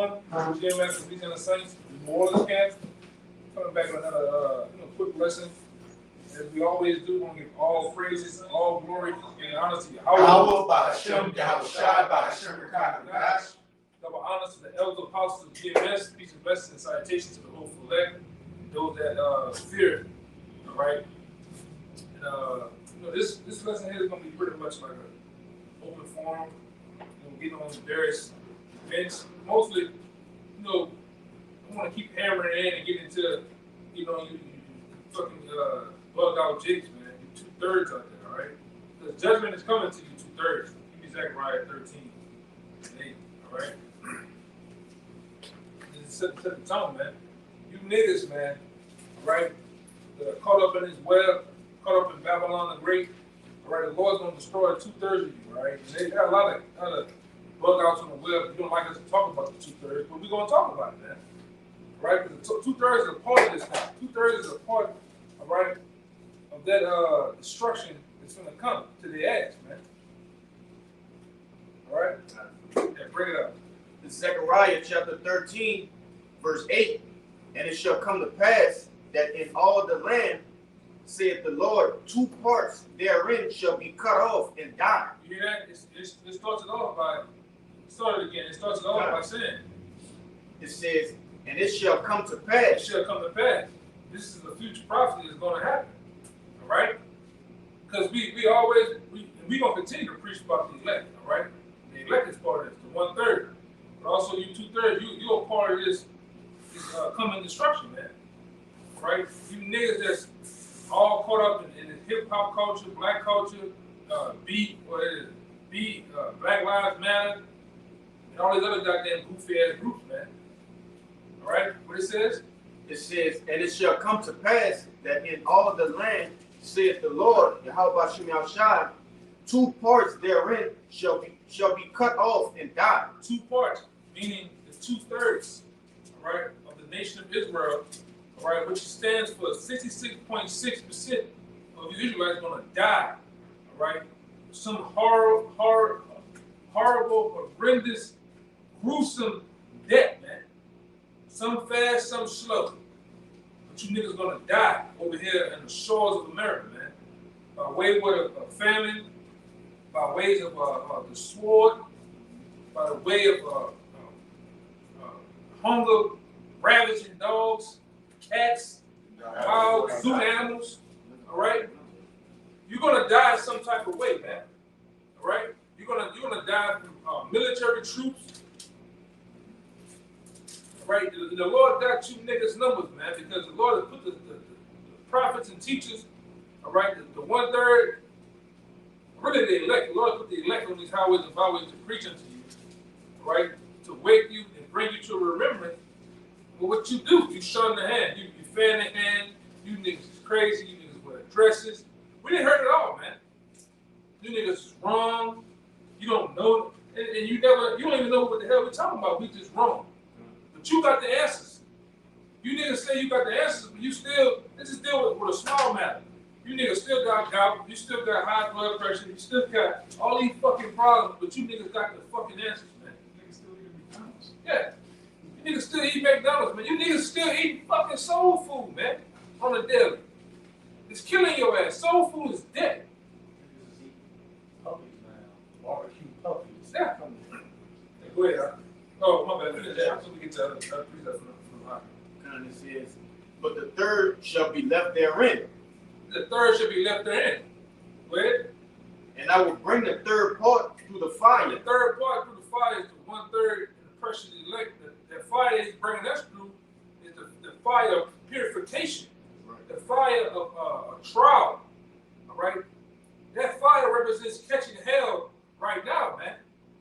on. Jim Master, these the Saints, New Orleans camp. Coming back with another quick lesson. As we always do, we're going to give all praises, all glory, and honor to Yahweh, by Hashem, Yahweh Shai, by Hashem, Rekah, double honor to the elder apostles of GMS, peace and blessings and salutations to the whole elect, those that fear. All right. And this lesson here is going to be pretty much like an open forum. Getting on various events. Mostly, I want to keep hammering in and get into, you fucking bug out jigs, man. You 2/3 out there, all right? Because judgment is coming to you 2/3. Give me Zechariah 13:8, all right? Set the tone, man. You niggas, man, all right? That are caught up in this web, caught up in Babylon the Great, all right? The Lord's going to destroy 2/3 of you, all right? And they got a lot of bug outs on the web. You don't like us to talk about the 2/3, but we're going to talk about it, man. Right? Because 2/3 is a part of this thing. 2/3 is a part, all right, of that destruction that's going to come to the ass, man. All right? Yeah, bring it up. This is Zechariah chapter 13, verse 8. And it shall come to pass that in all the land, saith the Lord, 2 parts therein shall be cut off and die. You hear that? It starts it off by, start it again. It starts it off by saying, it says, and it shall come to pass. It shall come to pass. This is the future prophecy that's going to happen. All right? Because we going to continue to preach about the elect. All right? The elect is part of this, the 1/3. But also you 2/3, you're a part of this coming destruction, man. Right? You niggas that's all caught up in the hip hop culture, black culture, Black Lives Matter, and all these other goddamn goofy ass groups, man. All right, what it says? It says, and it shall come to pass that in all the land, saith the Lord, Yahweh Bashem Yahushai, 2 parts therein shall be cut off and die. 2 parts, meaning the 2/3, all right, of the nation of Israel, all right, which stands for 66.6% of the Israelites going to die, all right? Some horrible, horrendous, gruesome death, man. Some fast, some slow. But you niggas gonna die over here in the shores of America, man. By way of famine, by ways of the sword, by the way of hunger, ravaging dogs, cats, wild zoo animals, all right? You're gonna die some type of way, man. All right? You're gonna die from military troops. All right? The Lord got you niggas numbers, man, because the Lord has put the prophets and teachers, all right, the 1/3, really the elect. The Lord put the elect on these highways and byways to preach unto you, all right, to wake you and bring you to remembrance. But what you do, you shun the hand, you fan the hand, you niggas is crazy, you niggas wear dresses. We didn't hurt it all, man. You niggas is wrong. You don't know, and you don't even know what the hell we're talking about. We just wrong. But you got the answers. You niggas say you got the answers, but you still, this is deal with a small matter. You niggas still got gout, you still got high blood pressure, you still got all these fucking problems, but you niggas got the fucking answers, man. You niggas still eating McDonald's. Yeah. You niggas still eat McDonald's, man. You niggas still eating fucking soul food, man, on the daily. It's killing your ass. Soul food is dead. Puppies now. Barbecue puppies. Yeah. Go ahead, huh? Oh, my bad. Finish that. I'm going to get to other precepts from the heart. And it says, but the 3rd shall be left therein. The 3rd should be left therein. Go ahead. And I will bring the 3rd part through the fire. The 3rd part through the fire is the 1/3 in the precious elect. That fire is bringing us through is the fire of purification. The fire of a trial, all right? That fire represents catching hell right now, man.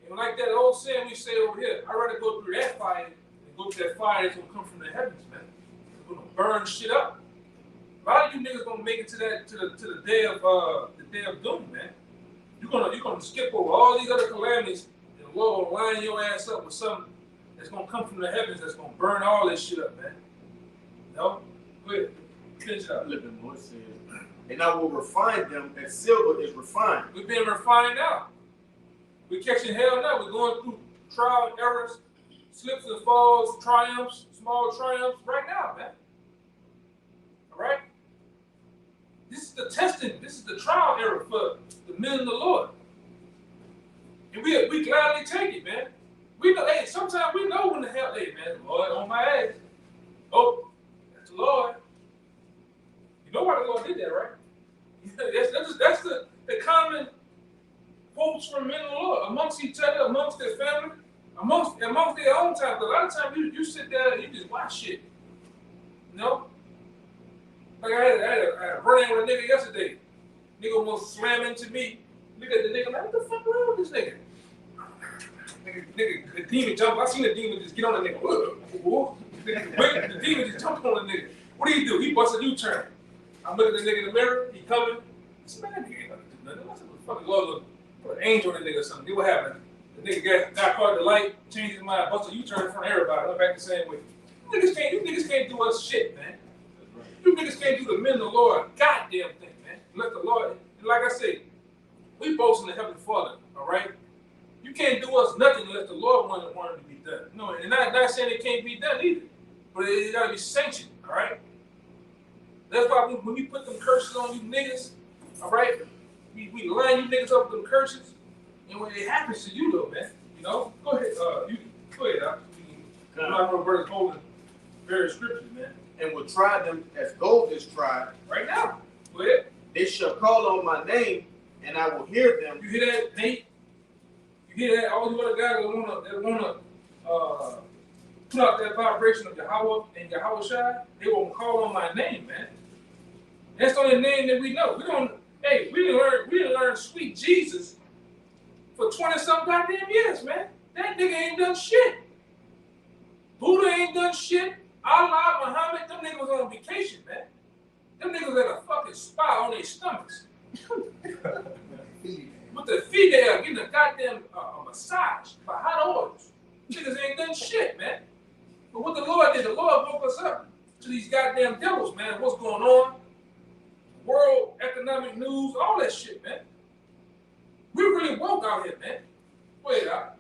And like that old saying we say over here, I'd rather go through that fire than go through that fire that's gonna come from the heavens, man. It's gonna burn shit up. A lot of you niggas gonna make it to the day of doom, man. You're gonna skip over all these other calamities, and the Lord will line your ass up with something that's gonna come from the heavens that's gonna burn all this shit up, man. No? Go ahead. Finish it up. It says, and I will refine them as silver is refined. We're being refined now. We're catching hell now. We're going through trial and errors. slips and falls, triumphs, small triumphs, right now, man. All right? This is the testing, this is the trial era for the men of the Lord. And we gladly take it, man. We know, hey, sometimes we know when the hell, hey, man, the Lord on my ass. Oh, that's the Lord. You know why the Lord did that, right? That's the common quotes from men of the Lord amongst each other, amongst their family, amongst their own time. A lot of times you sit there and you just watch shit. You know? Like I had a run-in with a nigga yesterday. Nigga almost slam into me. Look at the nigga, like, what the fuck wrong with this nigga? Nigga, the demon jump. I seen the demon just get on the nigga. The demon just jumped on the nigga. What do? He busts a U-turn. I'm looking at the nigga in the mirror. He coming. I said, man, that nigga ain't gonna do nothing. I said, what the fuck, Lord, put an angel on the nigga or something. What happened? The nigga got caught at the light, changed his mind, busted a U-turn in front of everybody. Went back the same way. You niggas can't do us shit, man. You niggas can't do the men of the Lord goddamn thing, man. Let the Lord, and like I said, we boast in the Heavenly Father, all right? You can't do us nothing unless the Lord wanted it to be done. No, and not saying it can't be done either, but it gotta be sanctioned, all right? That's why when we put them curses on you niggas, all right, we line you niggas up with them curses, and when it happens to you though, man, you know, go ahead, you go ahead, I'm not gonna verse holding various scriptures, man. And will try them as gold is tried. Right now, go ahead. They shall call on my name, and I will hear them. You hear that, Nate? You hear that? All the other guys that wanna put out that vibration of Yahweh and Yahweh Shai, they won't call on my name, man. That's the only name that we know. We didn't learn sweet Jesus for 20-some goddamn years, man. That nigga ain't done shit. Buddha ain't done shit. Allah, Muhammad, them niggas was on vacation, man. Them niggas had a fucking spa on their stomachs. With their feet there, getting a goddamn massage by hot oils. Niggas ain't done shit, man. But what the Lord did, the Lord woke us up to these goddamn devils, man. What's going on? World economic news, all that shit, man. We really woke out here, man. Wait up.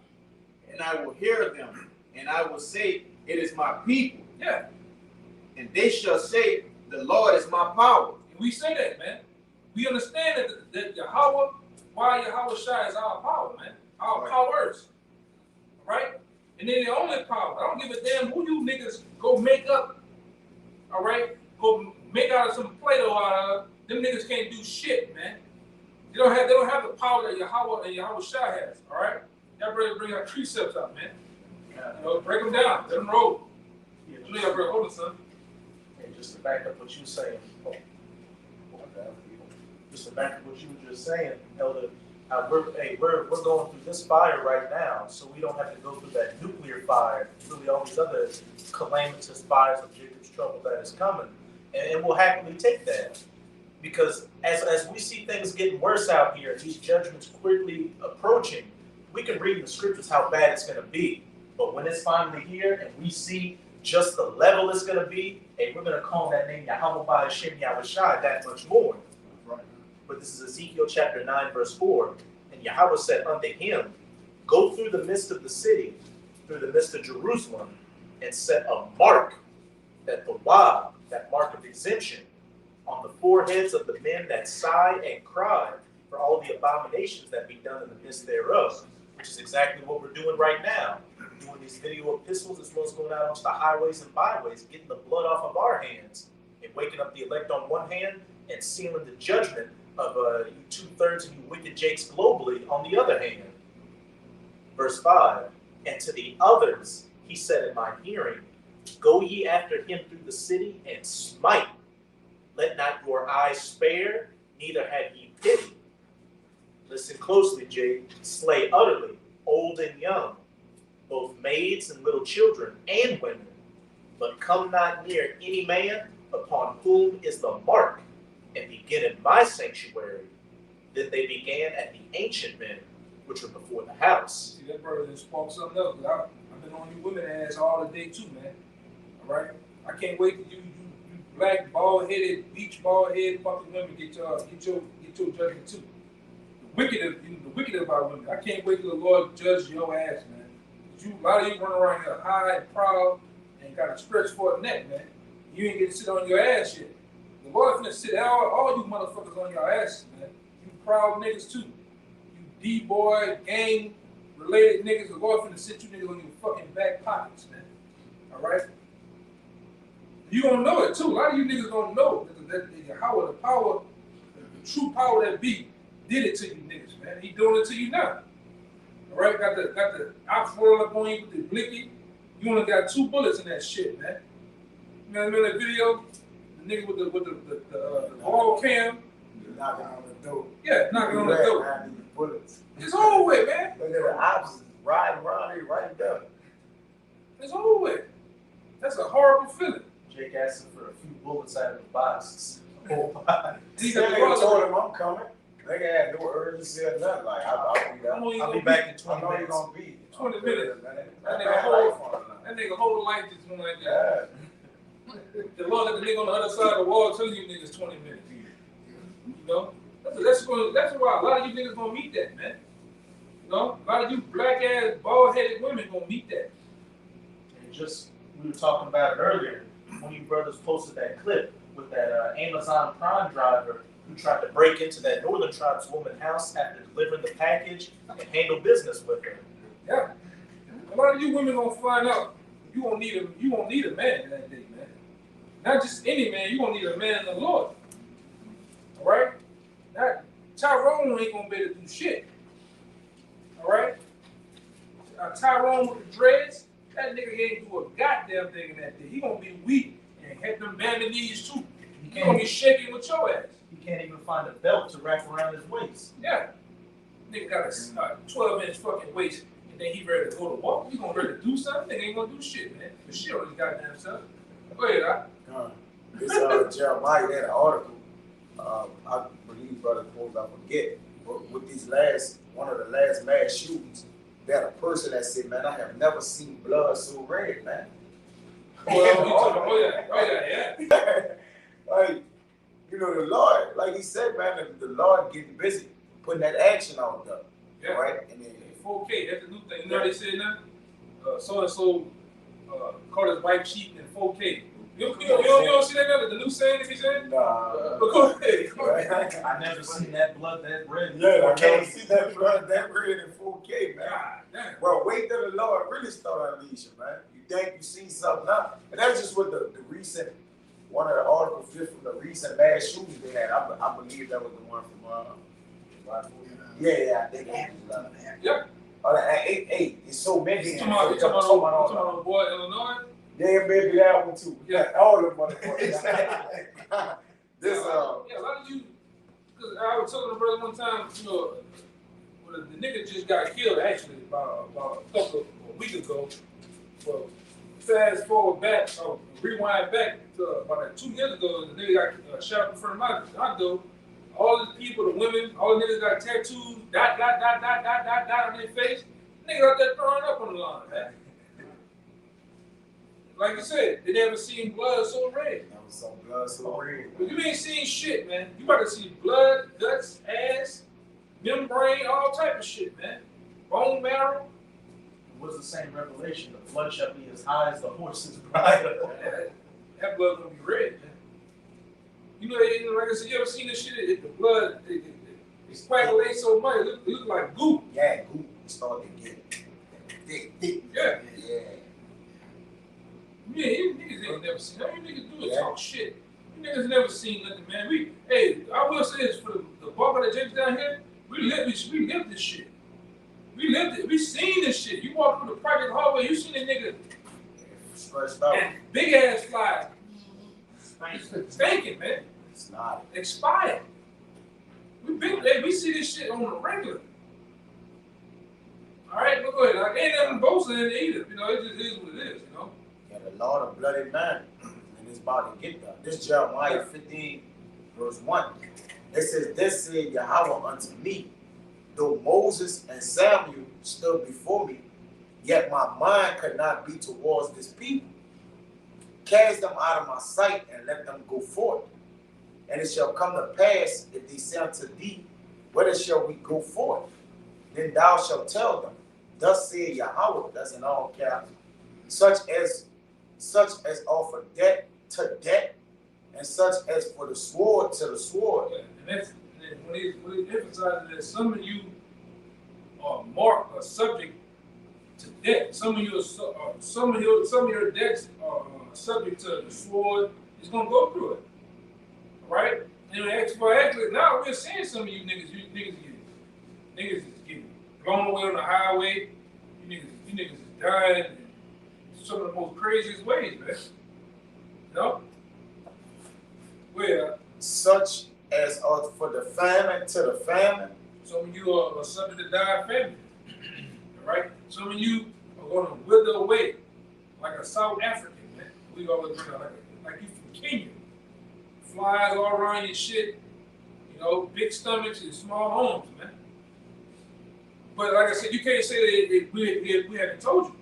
And I will hear them, and I will say, it is my people. Yeah. And they shall say, the Lord is my power. And we say that, man. We understand that Yahweh, why Yahweh Shai is our power, man. Our powers. Right? And then the only power. I don't give a damn who you niggas go make up. All right? Go make out of some Play-Doh out of. Them niggas can't do shit, man. They don't have the power that Yahweh and Yahweh Shai has. All right? Y'all better bring our precepts up, man. You know, break them down. Let them roll. You know, y'all better hold it, son. And just to back up what you saying, just to back up what you were just saying, Elder, we're going through this fire right now, so we don't have to go through that nuclear fire, really all these other calamitous fires of Jacob's trouble that is coming, and we'll happily take that, because as we see things getting worse out here, these judgments quickly approaching, we can read in the scriptures how bad it's going to be, but when it's finally here and we see just the level it's going to be, and we're going to call that name Yahweh by Hashem Yahweh Shai that much more. Right. But this is Ezekiel chapter 9, verse 4. And Yahweh said unto him, go through the midst of the city, through the midst of Jerusalem, and set a mark, that the wab, that mark of exemption, on the foreheads of the men that sigh and cry for all the abominations that be done in the midst thereof, which is exactly what we're doing right now. Doing these video epistles as well as going out onto the highways and byways, getting the blood off of our hands, and waking up the elect on one hand and sealing the judgment of you 2/3 of you wicked jakes globally on the other hand. Verse 5, and to the others he said in my hearing, go ye after him through the city and smite. Let not your eyes spare, neither have ye pity. Listen closely, Jake. Slay utterly, old and young, both maids and little children and women, but come not near any man upon whom is the mark, and begin in my sanctuary. Then they began at the ancient men, which were before the house. See, that brother just spoke something else. I've been on you women ass all the day too, man. All right? I can't wait till you black, bald-headed, beach bald-headed fucking women get your judgment too. The wicked about women. I can't wait till the Lord judge your ass, man. a lot of you run around here high and proud and got a stretch for a neck, man. You ain't get to sit on your ass yet. The Lord finna sit all you motherfuckers on your asses, man. You proud niggas too. You D-boy, gang related niggas, the Lord finna sit you niggas on your fucking back pockets, man. Alright? You gonna know it too. A lot of you niggas don't know how the power, the true power that be, did it to you niggas, man. He doing it to you now. Alright? Got the ox roll up on you with the blicky. You only got 2 bullets in that shit, man. You know what I mean? That video, the nigga with the ball cam. Knocking on the door. Yeah, knocking on the door. Bullets. It's over with, man. Look at the ops riding around here right there. It's over with. That's a horrible feeling. Jake asking for a few bullets out of the boxes. He got the Nigga brother. told him I'm coming. Nigga had no urgency or nothing. Like, I'll be back in 20 I know you're minutes. gonna be. 20 minutes. That That nigga whole life is going like that. Yeah. The Lord let the nigga on the other side of the wall tell you niggas 20 minutes. You know? That's why a lot of you niggas gonna meet that, man. You know? A lot of you black ass, bald headed women gonna meet that. And just, we were talking about it earlier, when you brothers posted that clip with that Amazon Prime driver who tried to break into that Northern Tribeswoman house after delivering the package and handle business with her. Yeah. A lot of you women gonna find out you won't need a man that day, man. Not just any man, you gonna need a man in the Lord. Alright? Tyrone ain't gonna be able to do shit. Alright? Tyrone with the dreads, that nigga ain't do a goddamn thing in that day. He gonna be weak and have them bending knees too. He gonna be shaking with your ass. He can't even find a belt to wrap around his waist. Yeah. Nigga got a 12-inch fucking waist and then he ready to go to walk. You gonna ready to do something? Nigga ain't gonna do shit, man. The shit on his goddamn self. Go ahead, This Jeremiah had an article. I believe Brother Quotes, I forget. But with these one of the last mass shootings, that a person that said, "Man, I have never seen blood so red, man." yeah. Like, you know, the Lord, like he said, man, the Lord getting busy putting that action out there, Yeah. right? And then 4K, that's the new thing. You know what they said now? So and so caught his wife cheating in 4K. You don't see that now? The new saying that he said? nah. But go ahead. I never seen that blood that red. Yeah, I can't see that blood that red in 4K, man. God damn. Well, wait till the Lord really start unleashing, man. You think you see something now? And that's just what the recent, one of the articles just from the recent mass shootings they had. I believe that was the one from, yeah, I think it was, Yeah. Hey, it's so many. You talking about the boy Illinois? Yeah, maybe that one too. Yeah. All of them motherfuckers. This, Yeah, a lot of you, because I was telling a brother one time, you know, when the nigga just got killed actually about a week ago. Well, fast forward back, rewind back to about 2 years ago, the nigga got shot in front of my door. All the people, the women, all the niggas got tattoos, dot on their face. Niggas out there throwing up on the line, man. Like you said, they never seen blood so red. that was some blood so red. But you ain't seen shit, man. You about to see blood, guts, ass, membrane, all type of shit, man. Bone marrow. It was the same revelation. The blood shall be as high as the horse's bridle. That blood gonna be red, man. You know, like I said, you ever seen this shit? The blood, it coagulates so much, it look like goop. Yeah, goop started to get thick. Yeah. Yeah. Yeah, you niggas ain't never seen. All you niggas do is talk shit. You niggas never seen nothing, man. I will say this for the barber that James down here. We lived this shit. We lived it. We seen this shit. You walk through the private hallway, you seen a nigga Stretched out. and big ass fly stinking, man. It's not. Expired. We see this shit on the regular. All right, but go ahead. Like, ain't nothing boasting in it either. You know, it just is what it is. You know. Yeah, the Lord of bloody man, and it's about to get there. This Jeremiah 15, verse 1. It says, "This said Yahweh unto me, though Moses and Samuel stood before me, yet my mind could not be towards this people. Cast them out of my sight and let them go forth. And it shall come to pass, if they say unto thee, whither shall we go forth? Then thou shalt tell them, thus said Yahweh, that's in all caps, such as offer debt to debt, and such as for the sword to the sword. Yeah, and that's and when he emphasizes that some of you are marked or subject to debt. Some of your debts are subject to the sword. It's gonna go through it, right? And actually, now we're seeing some of you niggas is getting blown away on the highway. You niggas is dying in some of the most craziest ways, man. You know? Where Such as are for the famine to the famine. some of you are subject to die of famine. Right? Some of you are gonna wither away like a South African, man. We always bring out like you from Kenya. Flies all around your shit, you know, big stomachs and small homes, man. But like I said, you can't say that we haven't told you,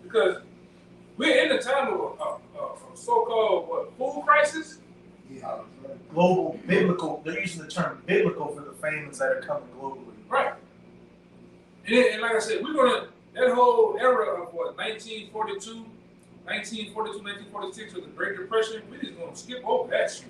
because we're in the time of a so-called food crisis. Yeah. Global, biblical, they're using the term biblical for the famines that are coming globally. Right. And like I said, we're gonna, that whole era of 1942, 1946 with the Great Depression, we're just gonna skip over that shit.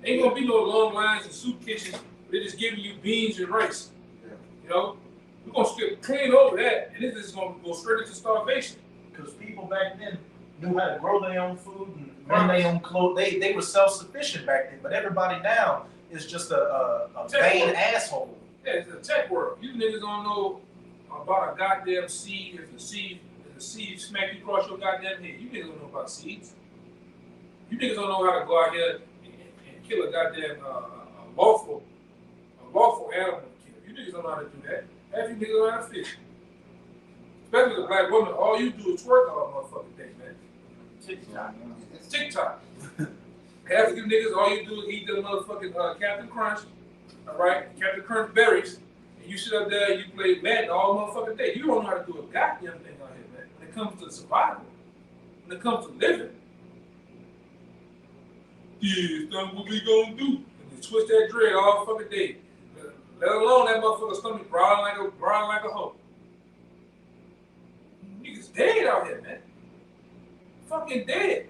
Ain't gonna be no long lines and soup kitchens. They're just giving you beans and rice. Yeah. You know, we're gonna skip clean over that, and this is gonna go straight into starvation. Because people back then knew how to grow their own food and run their own clothes. They were self-sufficient back then, but everybody now is just a vain asshole. Yeah, it's a tech world. You niggas don't know about a goddamn seed. If the seed smack you across your goddamn head, you niggas don't know about seeds. You niggas don't know how to go out here and kill a goddamn lawful animal to kill. You niggas don't know how to do that. Half you niggas don't know how to fish. Especially as a black woman, all you do is twerk all motherfucking day, man. TikTok. Half of you niggas, all you do is eat the motherfucking Captain Crunch, all right? Captain Crunch berries, and you sit up there and you play Madden all motherfucking day. You don't know how to do a goddamn thing out here, man. When it comes to survival, when it comes to living. Yeah, that's what we gonna do. And you twist that dread all fucking day. Let alone that motherfucker's stomach growling like a hoe. Niggas dead out here, man. Fucking dead.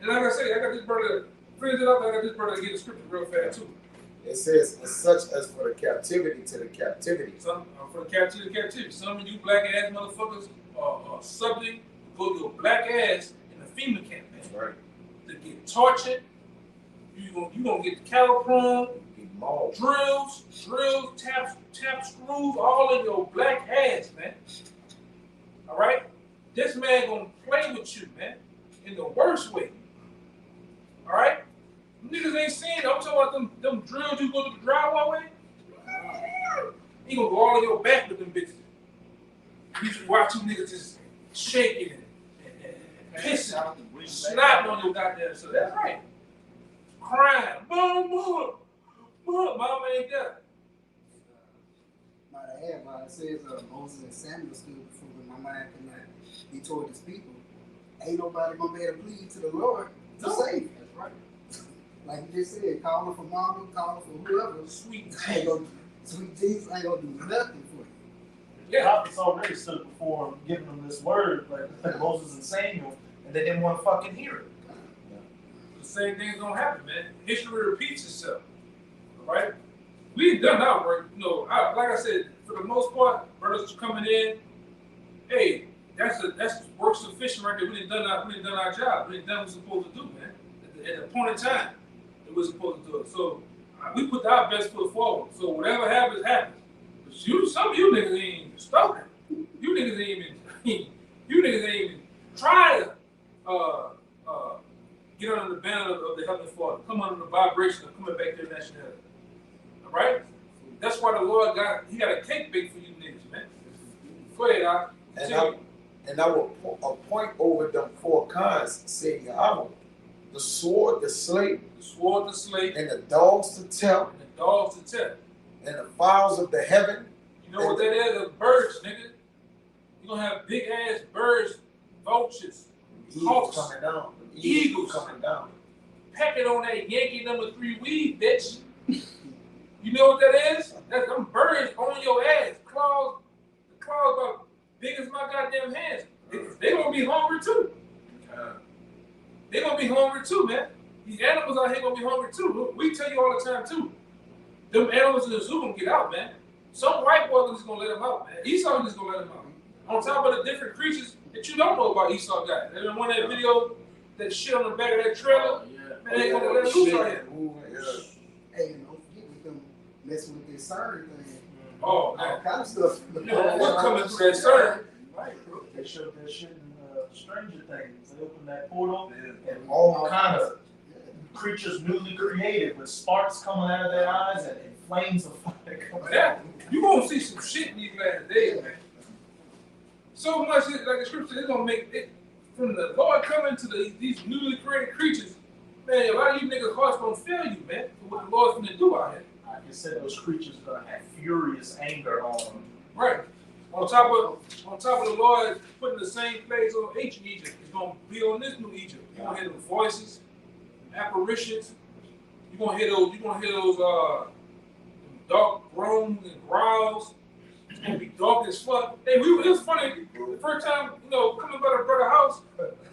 And like I said, I got this brother, friends it up, I got this brother to get the scripture real fast too. It says, and such as for the captivity to the captivity. Some for the captivity to captivity. Some of you black ass motherfuckers are subject to go your black ass in the FEMA camp, man. That's right. To get tortured. You gonna get cattle prone, Be mauled. drills, tap screws, all in your black ass, man. All right? This man gonna play with you, man, in the worst way. All right? Niggas ain't seen. I'm talking about them drills you go to the drywall with. He gonna go all in your back with them bitches. You should watch you niggas just shaking and pissing, snotting on your goddamn self. That's right. Crying, mama, mama ain't there. Might I add, it says Moses and Samuel stood before him. My mind cannot be toward his people. Ain't nobody gonna be able to plead to the Lord to save. That's right. Like you just said, calling for mama, calling for whoever. Sweet Sweet Jesus ain't gonna do nothing for you. The prophets already stood before him, giving them this word, like Moses and Samuel, and they didn't want to fucking hear it. The same thing's gonna happen, man. History repeats itself. All right? We've done our work. You know, like I said, for the most part, brothers coming in, hey, that's work sufficient right there. We done our job. We done what we're supposed to do, man. At the point in time that we're supposed to do it. So we put our best foot forward. So whatever happens, happens. But some of you niggas ain't even stuck. You niggas ain't even try to get under the banner of the Heavenly Father. Come under the vibration of coming back to their nationality. All right? That's why the Lord got a cake bake for you niggas, man. Go ahead, Doc. And I will appoint over them 4 kinds, saying Yahweh, the sword, the slate, and the dogs to tell, and the fowls of the heaven. You know what that is? The birds, nigga. You're gonna have big ass birds, vultures, Eagles coming down. Eagles coming down. pecking on that Yankee #3 weed, bitch. You know what that is? That's them birds on your ass. The claws about big as my goddamn hands. They gonna be hungry too. They gonna be hungry too, man. These animals out here gonna be hungry too. We tell you all the time too. Them animals in the zoo gonna get out, man. Some white boy just gonna let them out, man. Esau just gonna let them out. On top of the different creatures that you don't know about Esau got. And then one of that video, that shit on the back of that trailer, man, they gonna let them loose out here. Hey, and don't forget with them messing with this CERN thing. Oh, All man. kind of stuff. You know, what coming through that CERN? Right, bro. They showed that shit in Stranger Things. They opened that portal and all kind of creatures newly created with sparks coming out of their eyes and flames of fire coming Yeah, out. you gonna see some shit in these last days, man. So much like the scripture, it's gonna make it from the Lord coming to these newly created creatures. Man, a lot of you niggas' hearts gonna fail you, man, for what the Lord's gonna do out here. Like I said, those creatures are gonna have furious anger on them. Right. On top of the Lord putting the same plagues on ancient Egypt, it's gonna be on this new Egypt. You're gonna hear the voices, apparitions. You're gonna hear those dark groans and growls. It's gonna be dark as fuck. Hey, it was funny. The first time, coming by the brother house,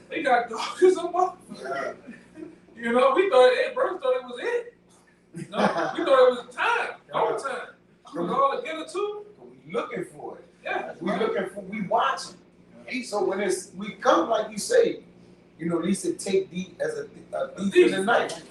they got dark as a motherfucker. We thought it was it. No, we thought it was time, all the time. We was all together too. We looking for it. Yeah. We watching. So when we come, like you say, at least it take thee as a thief in the night.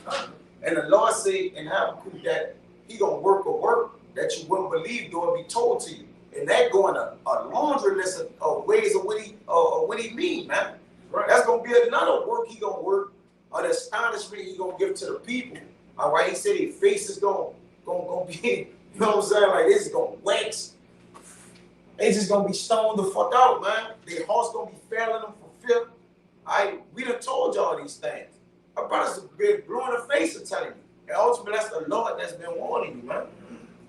And the Lord say in Habakkuk that he gonna work a work that you wouldn't believe though it be told to you. And that going a laundry list of ways of what he mean, man. Right. That's gonna be another work he gonna work, an astonishment he gonna give to the people. All right, he said his face is gonna be, you know what I'm saying? Like this is gonna wax. They just gonna be stoned the fuck out, man. Their hearts gonna be failing them for fear. We done told y'all these things. Our brothers have been blue in the face of telling you. And ultimately, that's the Lord that's been warning you, man.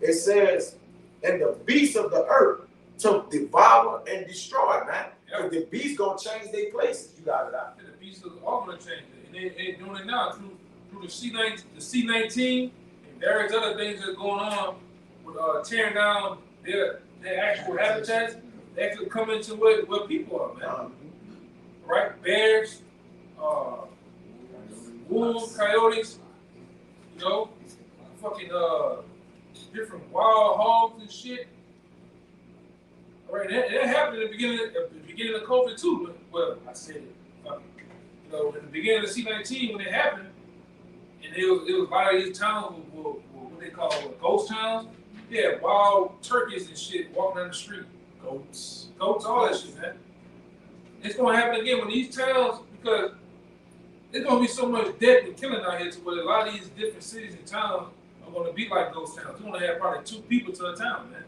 It says, and the beasts of the earth to devour and destroy, man. Yep. Because the beasts gonna change their places. You got it out. And the beasts are all gonna change it. And they're doing it now through the C-19 and various other things that are going on with tearing down their actual habitats. They actually come into where people are, man. Right? Bears, wolves, coyotes, fucking different wild hogs and shit. All right, that happened at the beginning of COVID too. Well, I said it. In the beginning of the C-19 when it happened, and it was a lot of these towns were what they call ghost towns. Yeah, wild turkeys and shit walking down the street. Goats, all that shit, man. It's gonna happen again when these towns, because there's gonna be so much death and killing out here to where a lot of these different cities and towns are gonna be like ghost towns. You're gonna have probably 2 people to a town, man.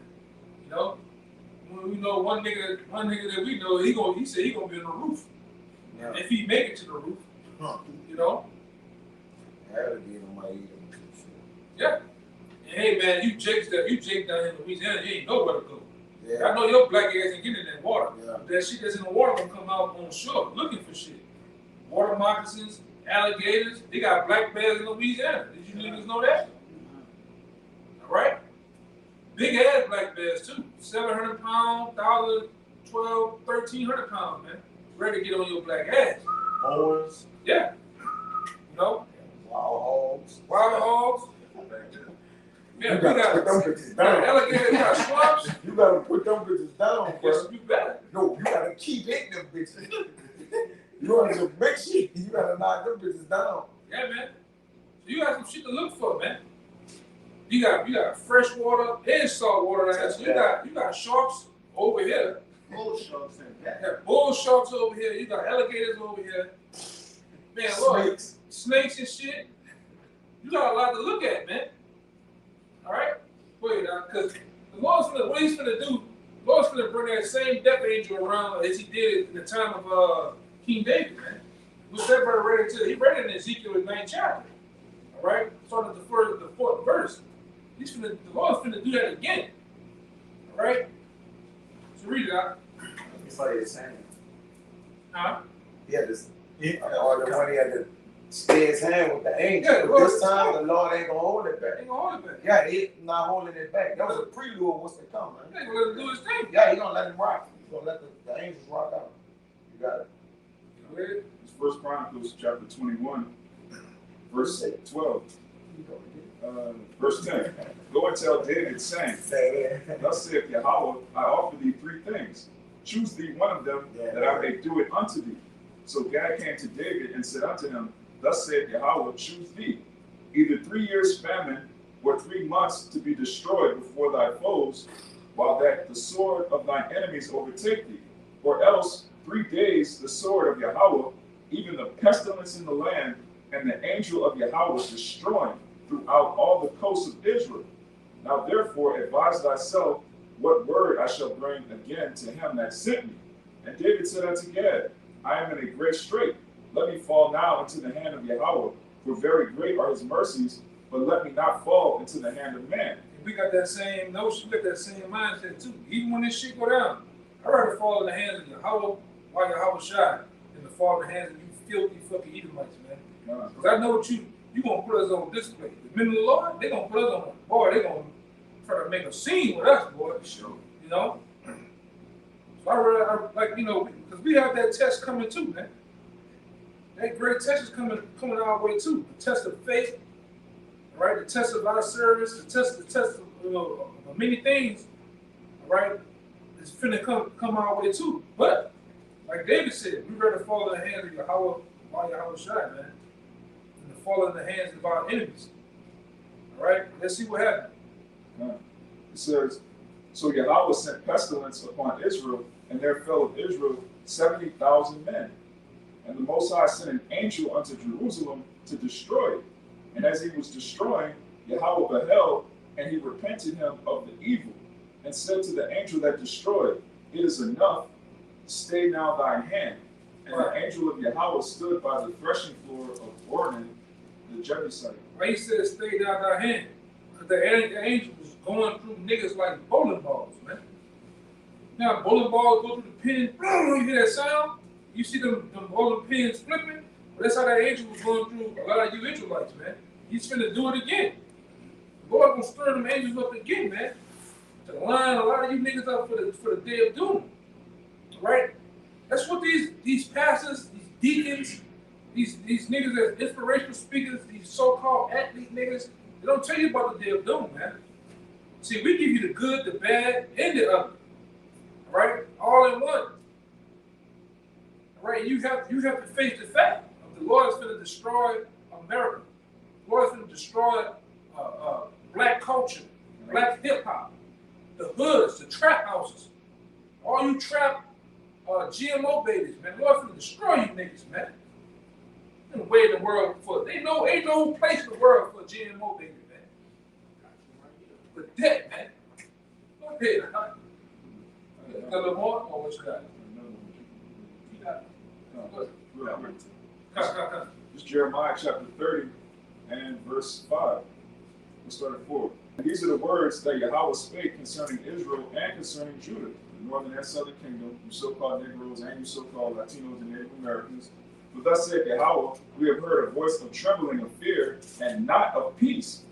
One nigga that we know, he said he gonna be on the roof. Yeah. If he make it to the roof, That'll be on my ear. Yeah. And hey man, you Jake down here in Louisiana, you ain't know where to go. Yeah. I know your black ass ain't getting in that water. Yeah. That shit that's in the water gonna come out on shore looking for shit. Water moccasins, alligators, they got black bears in Louisiana. Did you niggas know that? All right? Big ass black bears too. 700 pounds, 1,000, 12, 1,300 pounds, man. Ready to get on your black ass. Boars. Yeah. Wild hogs. Wild hogs. Yeah, You we gotta got put them bitches down. alligators, we got swamps. You gotta put them bitches down, bro. Yes, you better. No, you gotta keep hitting them bitches. You want some big shit, you gotta knock them bitches down. Yeah, man. So you got some shit to look for, man. You got fresh water and salt water out here. So you got sharks over here. Bull sharks and You that. got bull sharks over here. You got alligators over here. Man, look, snakes and shit. You got a lot to look at, man. All right? Wait, because the Lord's what he's gonna do, the Lord's gonna bring that same death angel around as he did in the time of King David, man. Which that brother read it to. He read it in Ezekiel 9th chapter. All right? Starting at the 4th verse. The Lord's gonna do that again. All right? So read it out. It's like it's saying. Huh? He had this, or the one he had to stay his hand with the angel. Yeah, But this time, the Lord ain't gonna hold it back. Ain't gonna hold it back. Yeah, he's not holding it back. That was a prelude of what's to come, man. He ain't gonna let him do his thing. Yeah, he gonna let him rock. gonna let the angels rock out. You got it. Go ahead. It's First Chronicles chapter 21, verse 12. Verse 10. Go and tell David, saying, Thus saith Yahweh, I offer thee three things. Choose thee one of them, that I may do it unto thee. So Gad came to David and said unto him, Thus saith Yahweh, choose thee, either 3 years famine, or 3 months to be destroyed before thy foes, while that the sword of thine enemies overtake thee, or else 3 days the sword of Yahweh, even the pestilence in the land, and the angel of Yahweh destroying throughout all the coasts of Israel. Now therefore advise thyself what word I shall bring again to him that sent me. And David said unto Gad, I am in a great strait. Let me fall now into the hand of Yahweh, for very great are his mercies, but let me not fall into the hand of man. And we got that same notion, we got that same mindset too. Even when this shit go down, I'd rather fall in the hands of Yahweh while Yahweh shine than to fall in the hands of you filthy fucking Edomites, man. Because I know what you gonna put us on display. The men of the Lord, they gonna put us on, boy, they gonna try to make a scene with us, boy. Sure. You know? So I like, you know, because we have that test coming too, man. That great test is coming our way too. The test of faith, right? The test of our service, the test of, you know, of many things, right? It's finna come our way too. But like David said, we rather fall in the hands of Yahweh while Yahweh shine, man, than to fall in the hands of our enemies. All right, let's see what happens. It says, So Yahweh sent pestilence upon Israel, and there fell of Israel 70,000 men. And the Most High sent an angel unto Jerusalem to destroy it. And as he was destroying, Yahweh beheld, and he repented him of the evil, and said to the angel that destroyed, It is enough, stay now thine hand. And the angel of Yahweh stood by the threshing floor of Ornan, the Jebusite. Why he said stay down our hand? Because the angel was going through niggas like bowling balls, man. Now bowling balls go through the pin, you hear that sound? You see them bowling pins flipping? But that's how that angel was going through a lot of you Israelites, man. He's finna do it again. The Lord gonna stir them angels up again, man. To line a lot of you niggas up for the day of doom. Right? That's what these pastors, these deacons, these niggas as inspirational speakers, these so-called athlete niggas, they don't tell you about the day of doom, man. See, we give you the good, the bad, and the ugly. Right? All in one. Right? You have to face the fact of the Lord is going to destroy America. The Lord is going to destroy black culture, black hip hop, the hoods, the trap houses, all you trap GMO babies, man. The Lord's going to destroy you niggas, man. Ain't no way in the world for ain't no place in the world for a GMO baby, man. But that, man. Go ahead. Got a little more? Or what you got? You got it. It's Jeremiah chapter 30 and verse 5. We'll start at 4. And these are the words that Yahweh spake concerning Israel and concerning Judah, the northern and southern kingdom, you so-called Negroes and you so-called Latinos and Native Americans. For thus said Yahweh, we have heard a voice of trembling of fear and not of peace.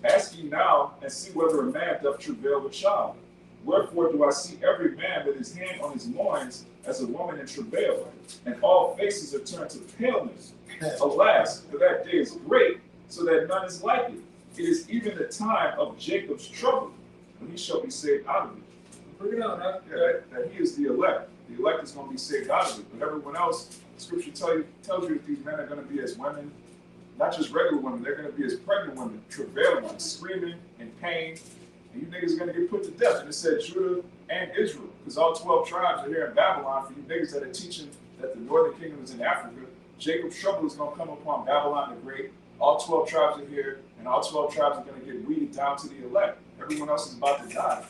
Ask ye now and see whether a man doth travail with child. Wherefore do I see every man with his hand on his loins as a woman in travail, and all faces are turned to paleness. Alas, for that day is great, so that none is like it. It is even the time of Jacob's trouble, when he shall be saved out of it. Bring it on, huh? That he is the elect. The elect is going to be saved out of it. But everyone else, the scripture tells you that these men are going to be as women, not just regular women, they're going to be as pregnant women, travailing, screaming in pain. And you niggas are going to get put to death. And it said Judah and Israel, because all 12 tribes are here in Babylon. For you niggas that are teaching that the northern kingdom is in Africa, Jacob's trouble is going to come upon Babylon the Great. All 12 tribes are here, and all 12 tribes are going to get weeded down to the elect. Everyone else is about to die.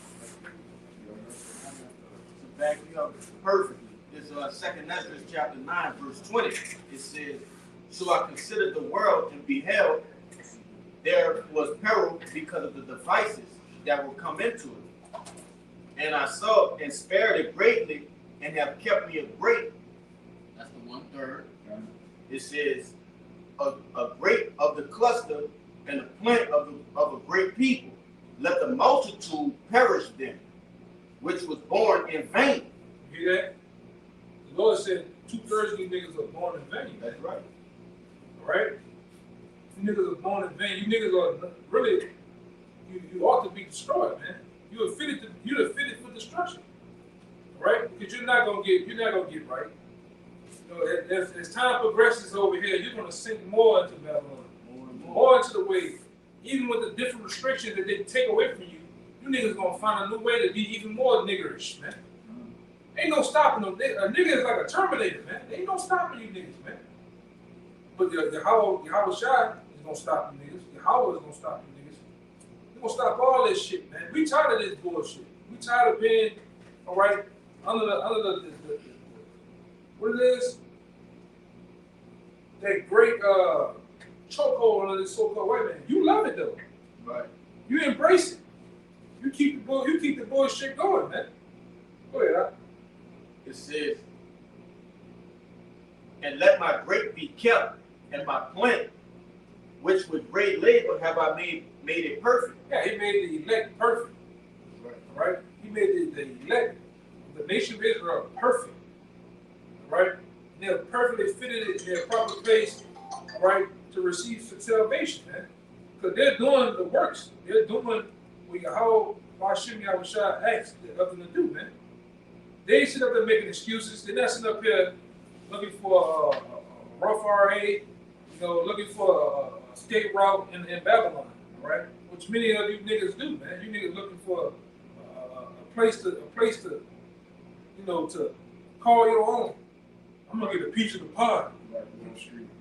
To back you up perfectly, it's 2nd Ezra chapter 9, verse 20. It says, So I considered the world and beheld there was peril because of the devices that will come into it. And I saw and spared it greatly, and have kept me a great. That's the 1/3. It says, a great of the cluster and a plant of a great people. Let the multitude perish then, which was born in vain. You hear that? The Lord said 2/3 of these niggas are born in vain. That's right. All right? You niggas are born in vain. You niggas are really, you ought to be destroyed, man. You're fitted for destruction. All right? Because you're not gonna get right. You know, as time progresses over here, you're gonna sink more into Babylon, more into the wave. Even with the different restrictions that they take away from you, you niggas gonna find a new way to be even more niggerish, man. Ain't no stopping them. A nigga is like a Terminator, man. Ain't no stopping you niggas, man. But Yahweh Shai is gonna stop you niggas. Yahweh is gonna stop you niggas. We're gonna stop all this shit, man. We tired of this bullshit. We tired of being, all right, under the what it is? That great chokehold under this so-called white man. You love it though. Right. You embrace it. You keep the bullshit going, man. Go ahead, huh? It says, and let my grape be kept, and my plant, which with great labor have I made it perfect. Yeah, he made the elect perfect. Right. All right? He made the elect, the nation of Israel perfect. All right? They're perfectly fitted in their proper place, all right, to receive salvation, man. Because they're doing the works. They're doing what Yahweh Hashem Yahushua asked of them to do, man. They ain't sitting up there making excuses. They're not sitting up here looking for a rough RA, you know, looking for a escape route in Babylon, all right? Which many of you niggas do, man. You niggas looking for a place to, you know, to call your own. I'm gonna get a piece of the pie.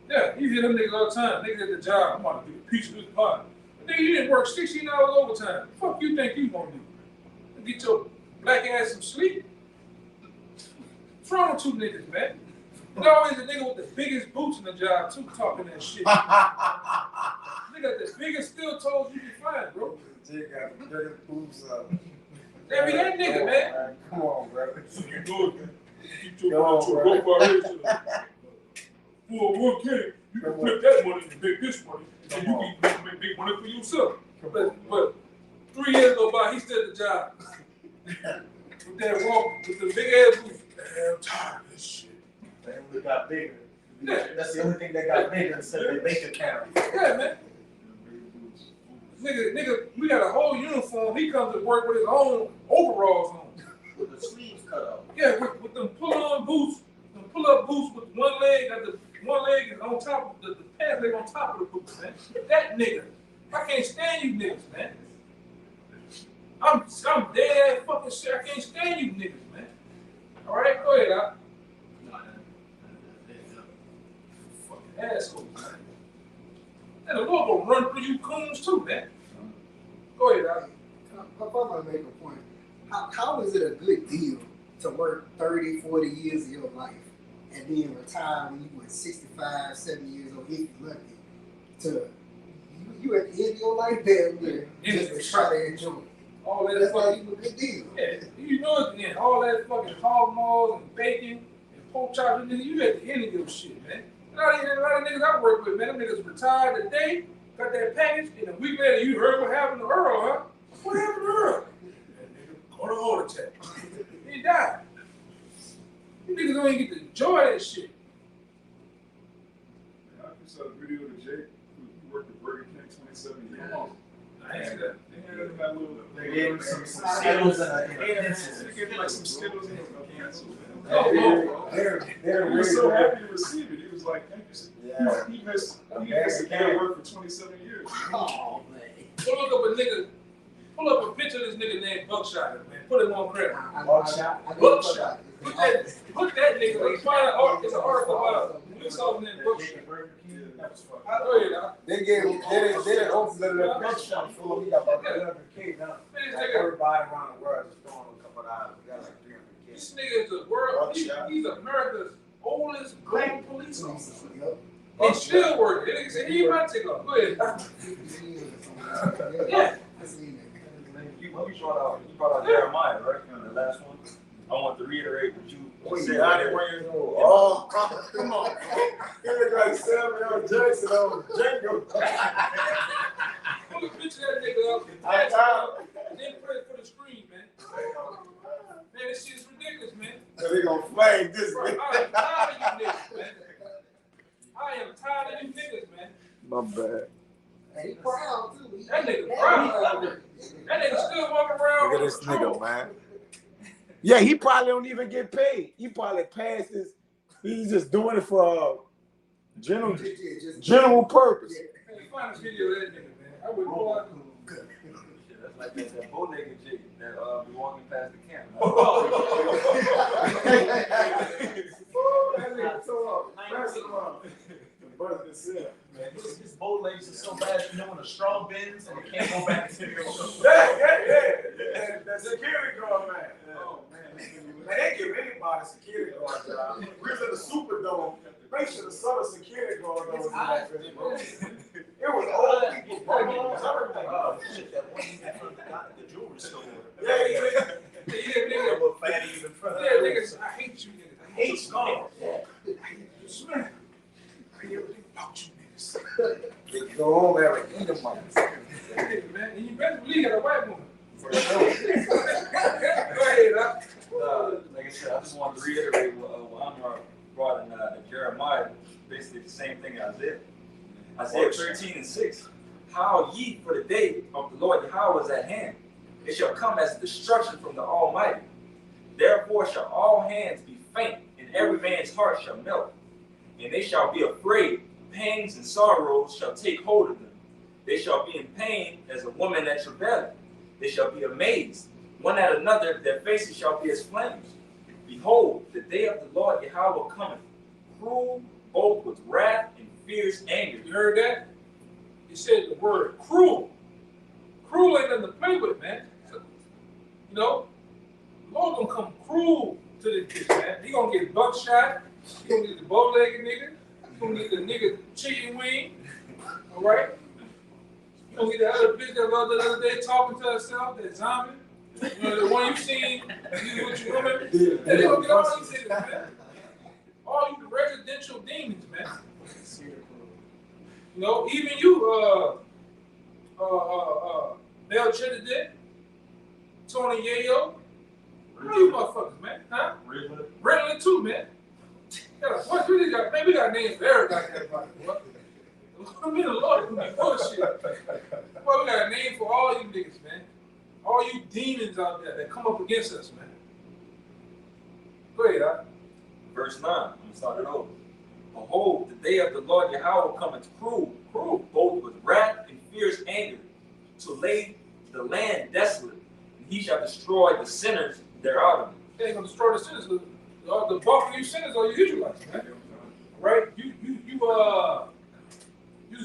Yeah, you hear them niggas all the time. Niggas at the job, I'm gonna get a piece of this pie. But nigga, you didn't work 16 hours overtime. The fuck you think you gonna do? Get your black ass some sleep. What's wrong with you niggas, man? There's always a nigga with the biggest boots in the job too talking that shit. Nigga, the biggest steel toes you can find, bro. That be that nigga, man. Come on, brother. You know it, man. You took your rope out here to the 401k. You can flip that money and make this money, and you can make big money for yourself. But 3 years go by, he still at the job. With that walk, with the big ass boots. Man, I'm tired of this shit. They only got bigger. Yeah. That's the only thing that got bigger instead of their bank account. Yeah, man. Nigga, we got a whole uniform. He comes to work with his own overalls on. With the sleeves cut off. Yeah, with them pull-on boots, them pull-up boots with one leg, one leg is on top of the pants leg on top of the boots, man. That nigga. I can't stand you niggas, man. I'm dead ass fucking shit. I can't stand you niggas, man. All right, go ahead, Al. Fucking assholes, man. And the Lord gonna run through you coons too, man. Go ahead, Al. I'm gonna make a point. How is it a good deal to work 30, 40 years of your life and then retire when you were 65, 70 years old, if you're lucky, to you at the end of your life damn near just to try to enjoy it? All that That's fucking, not even a good deal. yeah, you know it then. All that fucking hog maws and bacon and pork chops, nigga, you at the end of your shit, man. A lot of niggas I work with, man, them niggas retired today, got that package, and a week later, you heard what happened to Earl, huh? What happened to Earl? That nigga caught a heart attack. He died. You niggas don't even get to enjoy that shit. I just saw a video of Jake who worked at Burger King 27 years. I ain't see that. They had him that little. They gave him some Skittles and a pencil. They gave him like some Skittles and a pencil. They're He really was so good. happy to receive it. He was like, thank you. Yeah. He missed a day of work for 27 years. Oh man. Pull up a picture of this nigga named Buckshot, man. Put him on credit. I Buckshot. Put that nigga, like, it's an article about police officer named Buckshot. That was fun. Go ahead, Al. They didn't open the pet shop full. We got about 300K now. Man, this Like nigga, everybody around the world is throwing a couple of dollars. We got like 300K. this nigga is the world, he's America's oldest black police officer. And still working. That nigga said, he might take off. Go ahead. Yeah. You brought out Jeremiah, right? The last one. I want to reiterate what you said. Oh, come on. He look like Samuel L. Jackson on Django. Put a picture of that nigga up, and then put it for the screen, man. Man, this shit is ridiculous, man. they gonna flag this. Bro, I am tired of you niggas, man. I am tired of you niggas, man. My bad. He proud too. That nigga proud. That nigga still walking around. Look at this nigga, man. Yeah, he probably don't even get paid. He probably passed his. He's just doing it for general purpose. Man, find this video of that nigga, man. I would go out. Shit, that's like that bow-legged chick that be walking past the camp. That nigga tore up. Pass it around. Man, his bow legs are so bad, you know when a straw bends and it can't go back to the That security guard, man. Oh, man. Man, they give anybody security guard job. We was in the Superdome. Make sure the Southern security guard goes in that thing, bro. It was old people, bro. Oh, shit, that one even from the jewelry store. Yeah, nigga. Little fatty even from Yeah, niggas. I hate you, niggas. I hate you. scars. Swear. I hear everything about you, niggas. They go home every eat them up. Man, and you better believe you got a white woman. For sure. Go ahead, huh? Like I said, I just want to reiterate what Amar brought in Jeremiah, basically the same thing as Isaiah. Isaiah 13:6. How ye for the day of the Lord Yahweh is at hand. It shall come as destruction from the Almighty. Therefore shall all hands be faint, and every man's heart shall melt. And they shall be afraid. Pangs and sorrows shall take hold of them. They shall be in pain as a woman that travaileth. They shall be amazed, one at another, their faces shall be as flames. Behold, the day of the Lord Yahweh cometh, cruel, both with wrath and fierce anger. You heard that? He said the word cruel. Cruel ain't nothing to play with, man. So, you know, the Lord gonna come cruel to this bitch, man. He gonna get buckshot. He gonna get the bow-legged nigga. He gonna get the nigga chicken wing. All right? He gonna get the other bitch that was the other day talking to herself, that zombie. You know, the one you seen, you with your woman. And they gonna get all these niggas, man. All you residential demons, man. You know, even you, Melchizedek, Tony Yayo, all you motherfuckers, man, huh? Riddler too, man. What we got? Man, we got names for everybody. What? I mean, the Lord is bullshit. Well, we got a name for all you niggas, man. All you demons out there that come up against us, man. Go ahead, huh? Verse 9, I'm going to start it over. Behold, the day of the Lord Yahweh cometh cruel, both with wrath and fierce anger, to lay the land desolate, and he shall destroy the sinners thereof. They ain't gonna destroy the sinners. The bulk of you sinners are you Israelites, man. Right? You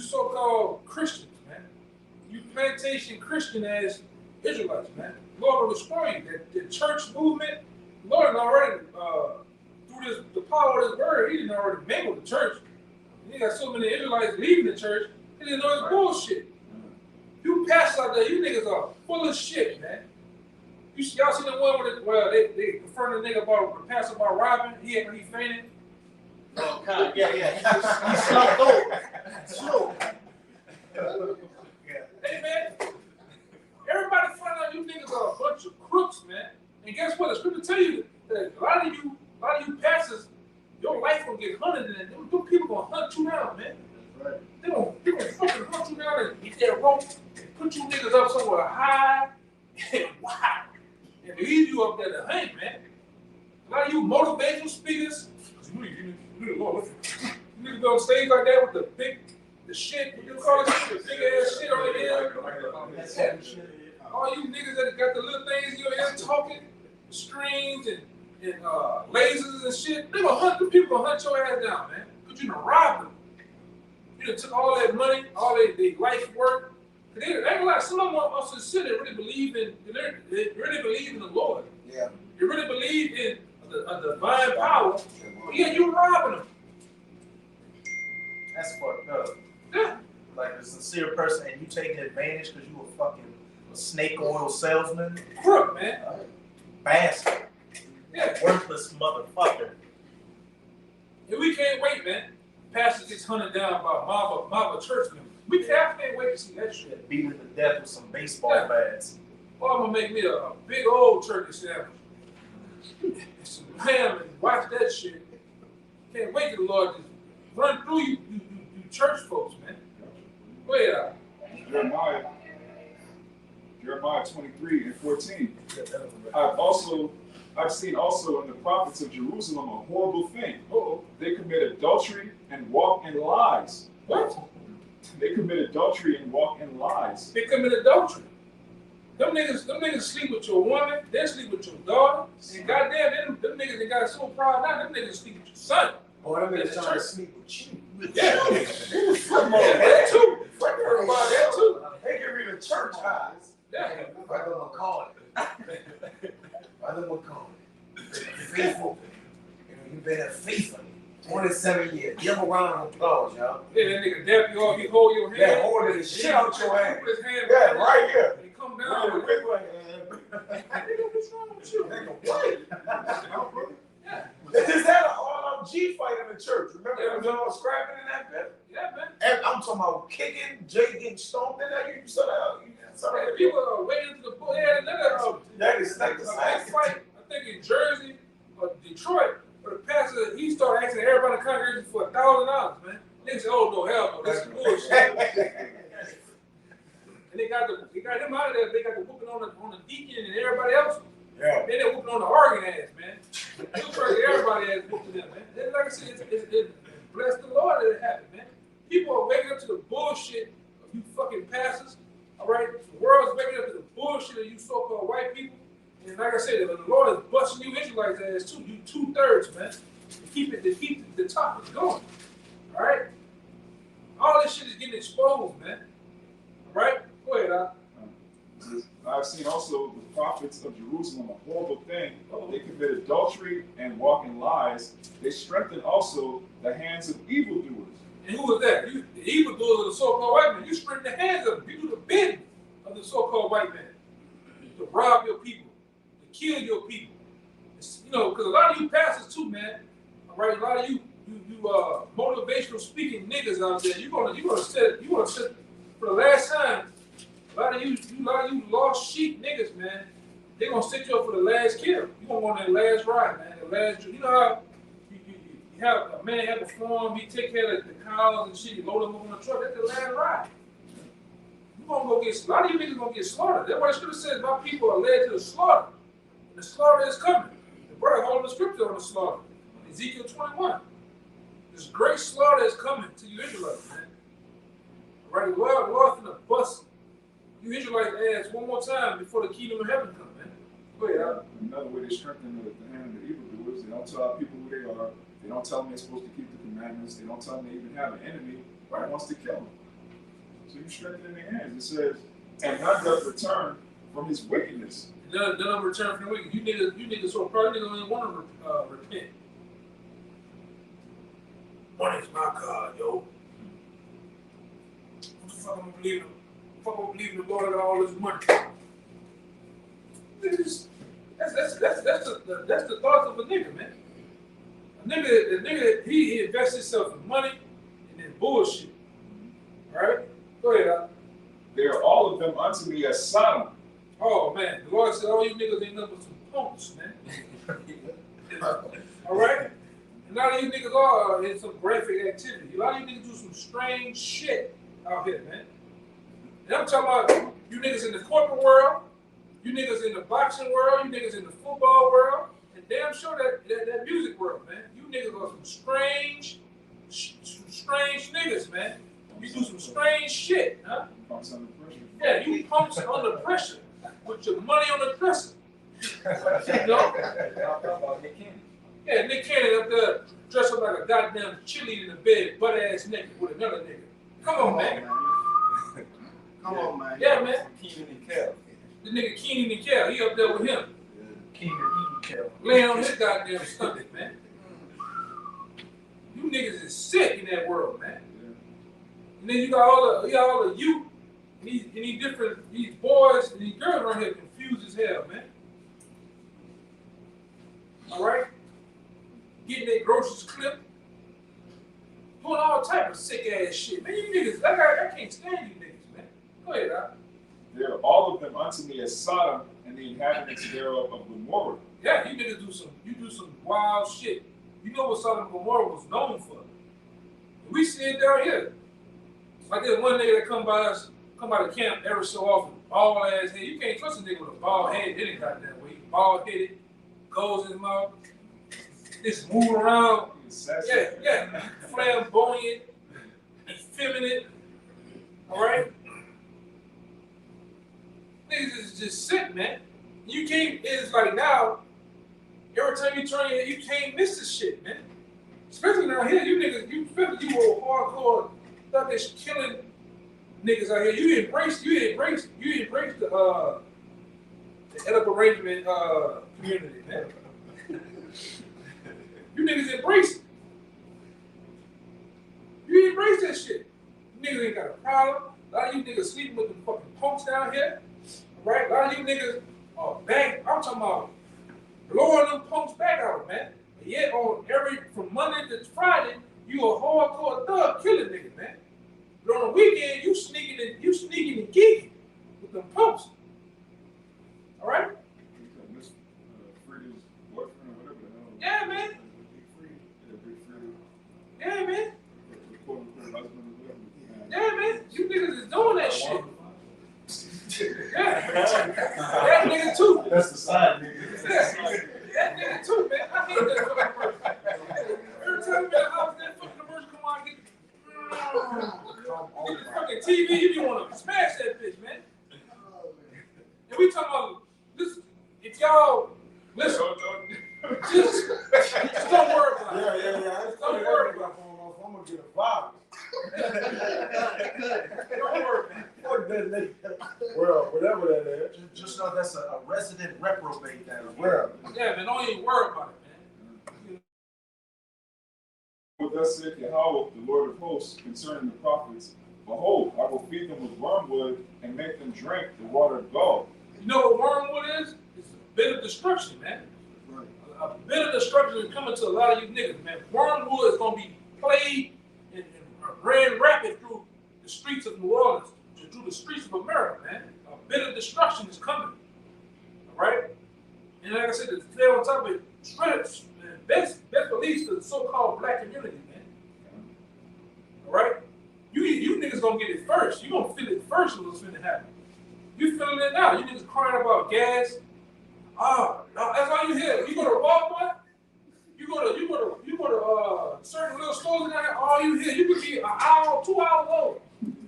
so-called Christians, man. You plantation Christian as Israelites, man. Lord will destroy you. The church movement, Lord already through the power of His word, He didn't already mingle the church. You got so many Israelites leaving the church, they didn't know it's bullshit. You pastors out there, you niggas are full of shit, man. Y'all see the one where they confronted the nigga about the pastor about robbing? He fainted. Oh, God, yeah. He slumped over. Slow. Hey, man. Everybody find out you niggas are a bunch of crooks, man. And guess what? The scripture tell you that a lot of you pastors, your life gonna get hunted, and them people gonna hunt you down, man. Right. They gonna fucking hunt you down and get that rope and put you niggas up somewhere high and wild and leave you up there to hang, man. A lot of you motivational speakers, you need to go on stage like that with the shit, what you call it, the big ass shit on the ear. All you niggas that got the little things in your ear talking, screens and lasers and shit, they gonna hunt the people, gonna hunt your ass down, man. Cause you done robbed them. You done took all that money, all their life work. They ain't gonna lie, some of them also sit there really believe in the Lord. Yeah. They really believe in a divine power. But yeah, you robbing them. That's fucked up. Yeah. Like a sincere person and you taking advantage because you a fucking snake oil salesman. Crook, man. Bastard. Yeah. Worthless motherfucker. And we can't wait, man. Pastor gets hunted down by mob church members. We can't wait to see that shit. Beaten to death with some baseball bats. Well, I'm gonna make me a big old turkey sandwich. some lamb and watch that shit. Can't wait till the Lord just run through you church folks, man. Go ahead, Jeremiah 23:14. I've seen also in the prophets of Jerusalem a horrible thing. They commit adultery and walk in lies. What? They commit adultery and walk in lies. They commit adultery. Them niggas sleep with your woman, they sleep with your daughter, and goddamn, them niggas they got so proud now, them niggas sleep with your son. Boy, them niggas trying to sleep with you. Yeah. Come on, that too. Heard about that too. They give me the church eyes. Yeah. Brother McCall. Brother McCall. Faithful. You've been a faithful. 27 years. Give him a round of applause, y'all. Yeah, that nigga dap you off, he hold your hand. Yeah, holding the shit out your hand. Put his hand Yeah, right here. And he come down with it. Nigga, what's wrong with you? Nigga, what? Yeah. They just had an all-out G fight in the church. Remember they was all scrapping in that bit? Yeah, man. And I'm talking about kicking, Jay getting stomped in there. You saw that? Yeah, people are waiting to the bull. Yeah, That is like the that same. fight, I think in Jersey or Detroit, where the pastor, he started asking everybody in the congregation for $1,000, man. Niggas said, oh, no, hell no, this is bullshit. And they got him out of there. They got the whooping on the deacon and everybody else. Yeah. Then they whooping on the organ ass, man. They was trying to get everybody ass whooped to them, man. And like I said, it's bless the Lord that it happened, man. People are waking up to the bullshit of you fucking pastors. All right, the world's waking up to the bullshit of you so-called white people. And like I said, the Lord is busting you Israelites ass too. You 2/3, man. To keep the topic going. All right. All this shit is getting exposed, man. All right. Go ahead, I've seen also the prophets of Jerusalem a horrible thing. They commit adultery and walk in lies. They strengthen also the hands of evildoers. And who is that? You, the evildoers of the so-called white man. You straighten the hands of them. You do the bidding of the so-called white man to rob your people, to kill your people. You know, because a lot of you pastors too, man. All right, a lot of you motivational speaking niggas out there. You gonna set for the last time. A lot of you lost sheep niggas, man. They gonna set you up for the last kill. You gonna go on that last ride, man. The last, you know how you have a man have a farm, he take care of the cows and shit, he load them up on the truck. That's the last ride. You gonna go get a lot of you niggas gonna get slaughtered. That's why the scripture says my people are led to the slaughter. And the slaughter is coming. The brother holding the scripture on the slaughter. Ezekiel 21. This great slaughter is coming to you Israelites, man. All right, the Lord's gonna bust you Israelites ass one more time before the kingdom of heaven comes, man. Go ahead, Another way they strengthen the hand of the evildoers, they don't tell our people who they are. They don't tell them they're supposed to keep the commandments. They don't tell them they even have an enemy that wants to kill them. So you strengthen their hands. It says, and none does return from his wickedness. None return from the wicked. You niggas so proud, you niggas don't even want to repent. Money's my God, yo. What the fuck am I believing? Fuck I'm believing the Lord got all this money. That's the thoughts of a nigga, man. A nigga, he invests himself in money and then bullshit. All right? Go ahead, Al. They are all of them unto me as Sodom. Oh, man. The Lord said, all you niggas ain't nothing but some punks, man. All right? And a lot of you niggas are in some graphic activity. A lot of you niggas do some strange shit out here, man. And I'm talking about you niggas in the corporate world, you niggas in the boxing world, you niggas in the football world, and damn sure that music world, man. You niggas are some strange niggas, man. You do some strange shit, huh? Punks under pressure. Yeah, you punks under pressure with your money on the dresser. You know? Nick Cannon. Yeah, Nick Cannon up there dressed up like a goddamn cheerleader in the bed, butt ass naked with another nigga. Come on, man. Come on, man. Yeah, man. Keenan and Kel. The nigga Keenan and Kel, he up there with him. Keenan and Kel. Laying on his goddamn stomach, man. You niggas is sick in that world, man. And then you got all the youth, and these boys and these girls around here confused as hell, man. All right? Getting their groceries clipped. Doing all type of sick ass shit. Man, you niggas, I can't stand you niggas, man. Go ahead, Al. They are all of them unto me as Sodom and the inhabitants thereof of Gomorrah. Yeah, you niggas do some wild shit. You know what Sodom and Gomorrah was known for. We see it down here. Like there's one nigga that come by the camp every so often, bald ass head. You can't trust a nigga with a bald head any goddamn way. Bald headed, goes in his mouth, just moving around. Yeah, flamboyant, effeminate. All right, niggas is just sick, man. You can't. It's like now. Every time you turn your, you can't miss this shit, man. Especially down here, you niggas, you were hardcore, thought they killing niggas out here. You embrace the Edip arrangement community, man. You niggas embrace it. You embrace that shit. You niggas ain't got a problem. A lot of you niggas sleeping with them fucking punks down here. Right? A lot of you niggas are back. I'm talking about blowing them punks back out, man. But yet from Monday to Friday, you a hardcore thug killing niggas, man. But on the weekend, you sneaking and geeking with them punks. All right? Freedom's boyfriend or whatever the hell. Yeah, man. Big Freedom. Yeah, man. Husband or whatever. Yeah, man. You niggas is doing that shit. Yeah. That nigga too. That's the side nigga. Yeah. That nigga too, man. I hate that fucking person. Every time you got house, that fucking person come on and get the fucking TV, you be want to smash that bitch, man. And we talking about, listen, if y'all, listen, just don't worry about it. Yeah. Don't worry about it. I'm gonna get a vibe. Don't worry, man. Fuck that nigga. Well, whatever that is. Just know that's a resident reprobate down here. Well, Yeah, man, don't even worry about it, man. What thus saith Yahweh, the Lord of hosts, concerning the prophets, behold, I will feed them with wormwood and make them drink the water of gall. You know what wormwood is? It's a bit of destruction, man. A bit of destruction is coming to a lot of you niggas, man. Wormwood is gonna be played and ran rapid through the streets of New Orleans, through the streets of America, man. A bit of destruction is coming. All right? And like I said, to stay on top of it, strength, best beliefs to the so-called black community, man. All right? You niggas gonna get it first. You gonna feel it first when it's gonna happen. You feeling it now. You niggas crying about gas. No, that's all you hear. You go to Walmart, you go to certain little stores in there, all you hear, you could be an hour, 2 hours old.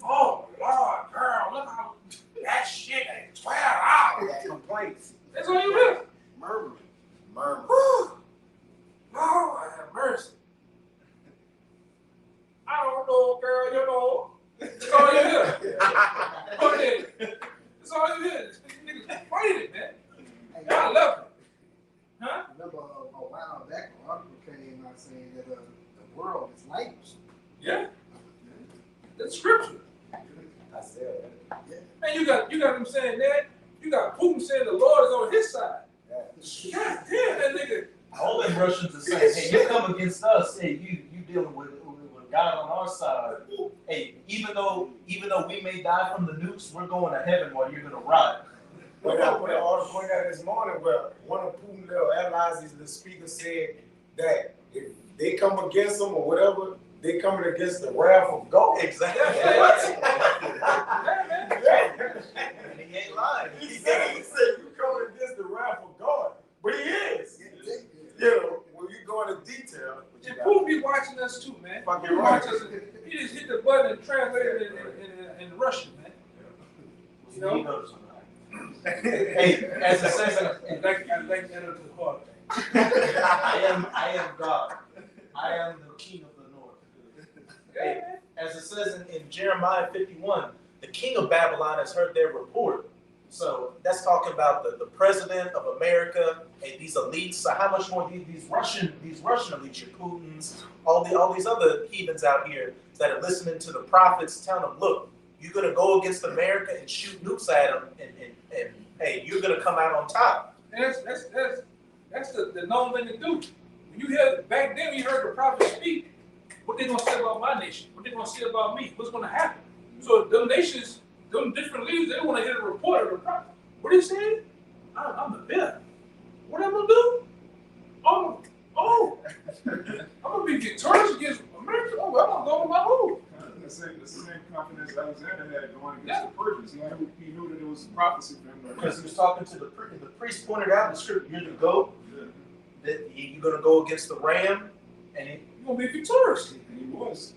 Oh Lord, girl, look how that shit ain't 12 hours. complaints. That's all you hear. Murmur. Whew. Lord have mercy. I don't know, girl, you know. That's all you hear. That's all you hear. These niggas complaining, man. Y'all love it. Huh? Remember a while back, an article came out saying that the world is languishing. Yeah. That's scripture. I said Man, you got him saying that. You got Putin saying the Lord is on his side. that. God damn, that nigga. All them Russians are saying, hey, you come against us, hey, you dealing with God on our side. Hey, even though we may die from the nukes, we're going to heaven while you're gonna rot. When I put an article in there this morning where one of Putin's little allies, the speaker, said that if they come against them or whatever, they coming against the wrath of God. Exactly. Yeah, man. And he ain't lying. He said you coming against the wrath of God, but he is. You know, when you go into detail, And Putin be watching us too, man. Fucking He right. watch us. He just hit the button and translated it in Russian, man. You know? Hey, as it says, I like that to the heart. I am God. I am the king of the north. Hey, as it says in Jeremiah 51, the king of Babylon has heard their report. So that's talking about the president of America and these elites. So how much more these Russian elites, your Putins, all these other heathens out here that are listening to the prophets telling them, look, you're gonna go against America and shoot nukes at them, and hey, you're gonna come out on top. And that's the known thing to do. When you hear back then, you heard the prophets speak. What they gonna say about my nation? What they gonna say about me? What's gonna happen? So them nations, them different leaders, they want to hear a report of the prophet. What are you saying? I'm the bear. What I'm gonna do? Oh, I'm gonna be victorious against America. Oh, I'm gonna go with my move. The same confidence Alexander had going against the Persians. He knew that it was prophecy for him. Because he was talking to the priest pointed out in the scripture, you're the goat, Yeah. that you're going to go against the ram, and You're gonna be victorious. And he was.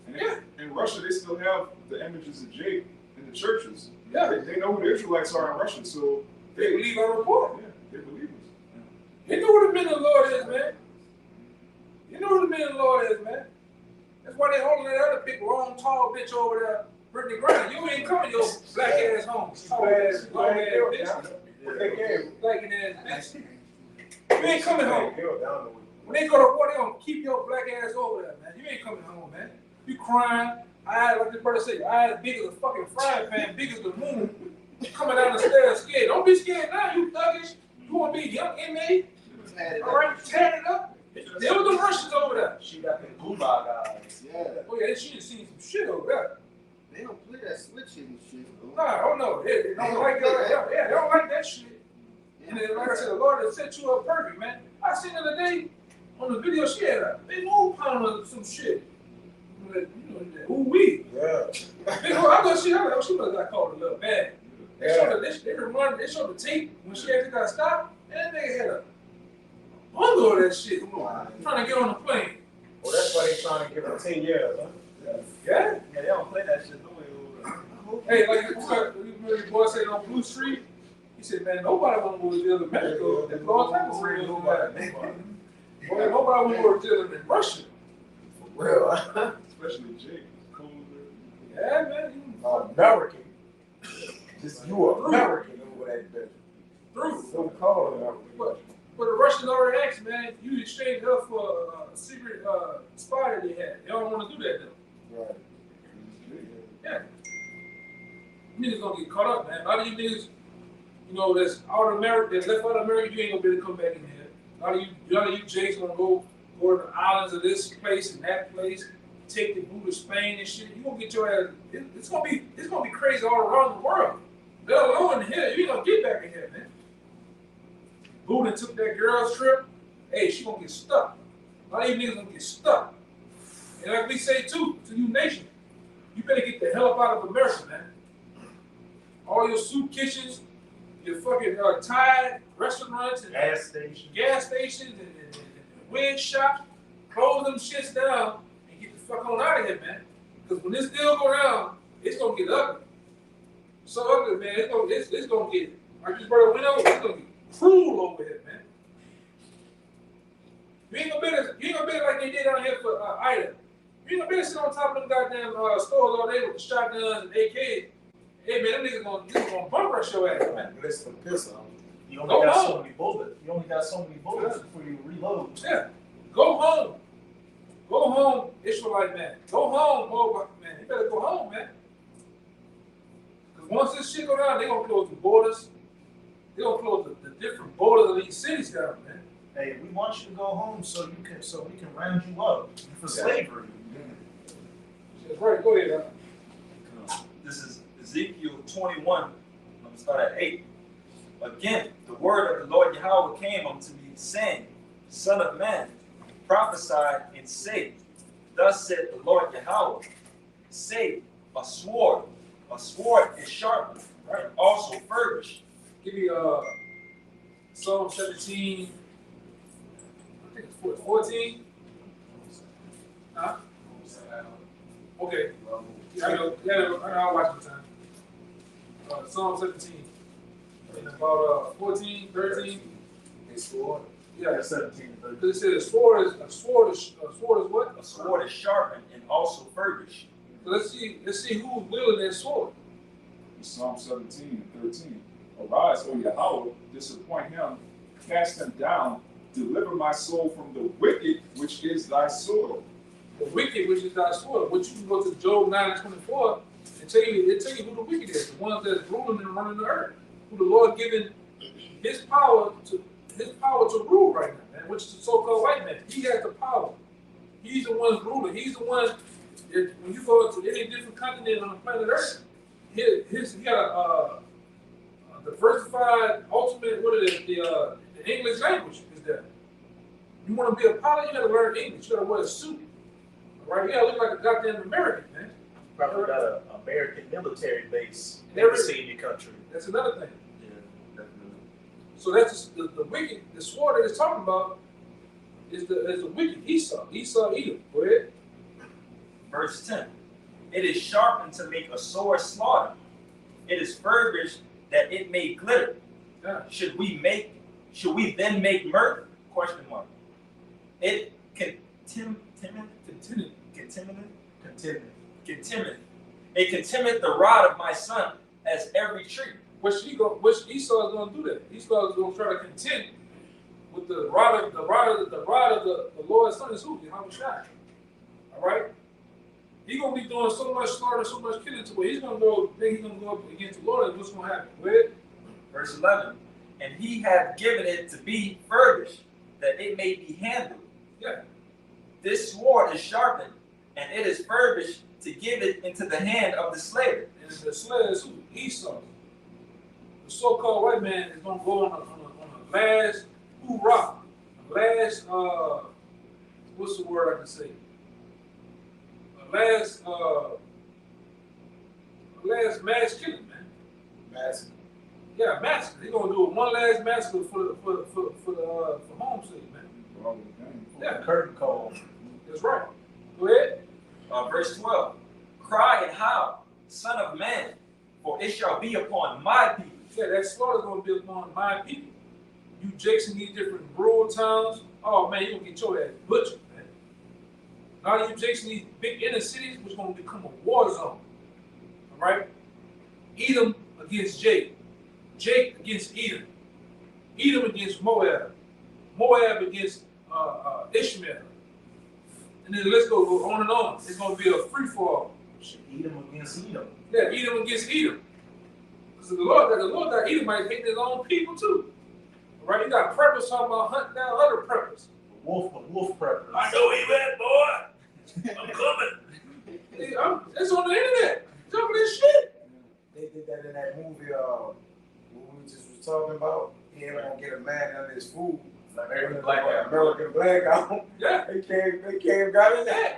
And Yeah. in Russia, they still have the images of Jake in the churches. Yeah. They know who the Israelites are in Russia, so They believe our report. yeah, they're believers. You know what the men of the Lord is, man. You know what the men of the Lord is, man. That's why they holding that other big, long, tall bitch over there, Brittany Griner. You ain't coming your black ass home. Tall ass, long ass bitch. Black ass bitch. You ain't coming home. When they go to war, they gonna keep your black ass over there, man. You ain't coming home, man. You crying, eyes, like the brother said, eyes big as a fucking frying pan, big as the moon. Coming down the stairs scared. Don't be scared now, you thuggish. You wanna be a young inmate? All right, tear it up. There were the Russians over there. she got the gulag eyes. Yeah, Oh yeah, she done seen some shit over there. they don't play that switch and shit, bro. Nah, oh no, they don't like that. Yeah, they don't like that shit. And then, like I said, the Lord has set you up perfect, man. I seen the other day on the video she had a big old pound of some shit. You know, that ooh wee. Yeah. Big old, I thought she must have got called a little bad. They showed they showed the tape when she actually got stopped, and they had a bundle of that shit. Trying to get on the plane. Well, that's why they trying to give her 10 years, huh? Yeah. Yeah, they don't play that shit no way over. Hey, like the boy said on Blue Street, he said, man, nobody want to go to jail in Mexico. There's all type of freedom over there. Boy, nobody want to go to jail in Russia. For real. Especially Jake. Colder. Yeah, man. American. Just you American over that bitch. Through. So called American. But the Russians already asked, man, you exchanged her for a secret spy that they had. They don't want to do that, though. Right. Yeah. You niggas gonna get caught up, man. A lot of you niggas, you know, that's out of America, that's left out of America, you ain't gonna be able to come back in here. A lot of you Jakes gonna go to the islands of this place and that place, take the boot to Spain and shit. You gonna get your ass. It's gonna be crazy all around the world. Let alone in here. You ain't gonna get back in here, man. Buddha took that girl's trip. Hey, she gonna get stuck. A lot of you niggas gonna get stuck. And like we say too, to you nation, you better get the hell up out of America, man. All your soup kitchens, your fucking Thai restaurants and Gas station. and wig shops, close them shits down and get the fuck on out of here, man. Because when this deal go down, it's gonna get ugly. So ugly, man. It's gonna get, like this brother went over, it's gonna get cruel over here, man. You ain't gonna be like they did out here for Ida. You ain't gonna be sit on top of them goddamn stores all day with the shotguns and AKs. Hey man, them niggas gonna bump rush your ass, man. Listen to piss on. You only got so many bullets. You only got so many bullets before you reload. Yeah. Go home. Go home, Israelite man. Go home, Moabite man. You better go home, man. Because once this shit go down, they gonna close the borders. They gonna close the different borders of these cities down, man. Hey, we want you to go home so we can round you up for slavery. That's right. Go ahead. This is Ezekiel 21. I'm gonna start at 8. Again, the word of the Lord Yahweh came unto me, saying, Son of man, prophesy and say, Thus said the Lord Yahweh, say, a sword is sharpened, right? Also furbished. Give me Psalm 17. I think it's 14. Huh? Okay. I'll watch the time. Psalm 17. And about 14, 13. They scored. Yeah, 17 to because it says a sword is what? A sword is sharpened and also furbished. So let's see who's wielding that sword. Psalm 17 and 13. Arise, O Yahweh, disappoint him, cast him down, deliver my soul from the wicked, which is thy sword. The wicked, which is thy sword. Which you can go to Job 9:24 and tell you who the wicked is, the ones that's ruling and running the earth, who the Lord given his power to rule right now, man, which is the so-called white man. He has the power. He's the one ruling. He's the one that when you go to any different continent on the planet Earth, he got a diversified ultimate, the English language is there. You want to be a pilot, you got to learn English. You got to wear a suit. All right? You got to look like a goddamn American, man. Probably got an American military base in There the is. senior country. That's another thing. Yeah, definitely. So that's the wicked, the sword that it's talking about is the wicked Esau. Esau Edom. Go ahead. Verse 10. It is sharpened to make a sore slaughter. It is furbished that it may glitter. Yeah. Should we then make mirth? Question mark. It it contemneth the rod of my son as every tree. Which Esau is going to do that. Esau is going to try to contend with the rod of the Lord's son is who? Yahushua. All right. He's going to be doing so much slaughter, so much killing to where he's going to go up against the Lord, and what's going to happen? Go ahead. Verse 11. And he hath given it to be furbished, that it may be handled. Yeah. This sword is sharpened, and it is furbished to give it into the hand of the slayer. And the slayer is who? Esau. The so-called white man is going to go on a last hoorah. A last, what's the word I can say? A last mass killing, man. Massive. Yeah, massacre. He's gonna do one last massacre for home city, man. Yeah, Curtain call. that's right. Go ahead. Verse 12. Cry and howl, son of man, for it shall be upon my people. Yeah, that slaughter is gonna be upon my people. You Jakes in these different rural towns, oh man, you're gonna get your ass butchered, man. Now you Jakes in these big inner cities, which gonna become a war zone. All right? Edom against Jake. Jake against Edom. Edom against Moab. Moab against Ishmael. And then let's go on and on. It's going to be a free-for-all. Edom against Edom. Yeah, Edom against Edom. Because the Lord got Edomites hating his own people too. All right, you got preppers talking about hunting down other preppers. Wolf preppers. I know where you at, boy. I'm coming. It's on the internet. Talking this shit. They did that in that movie, what we just was talking about. He ain't gonna get a man under his food. American Blackout. American Blackout. Yeah. They came, got in there.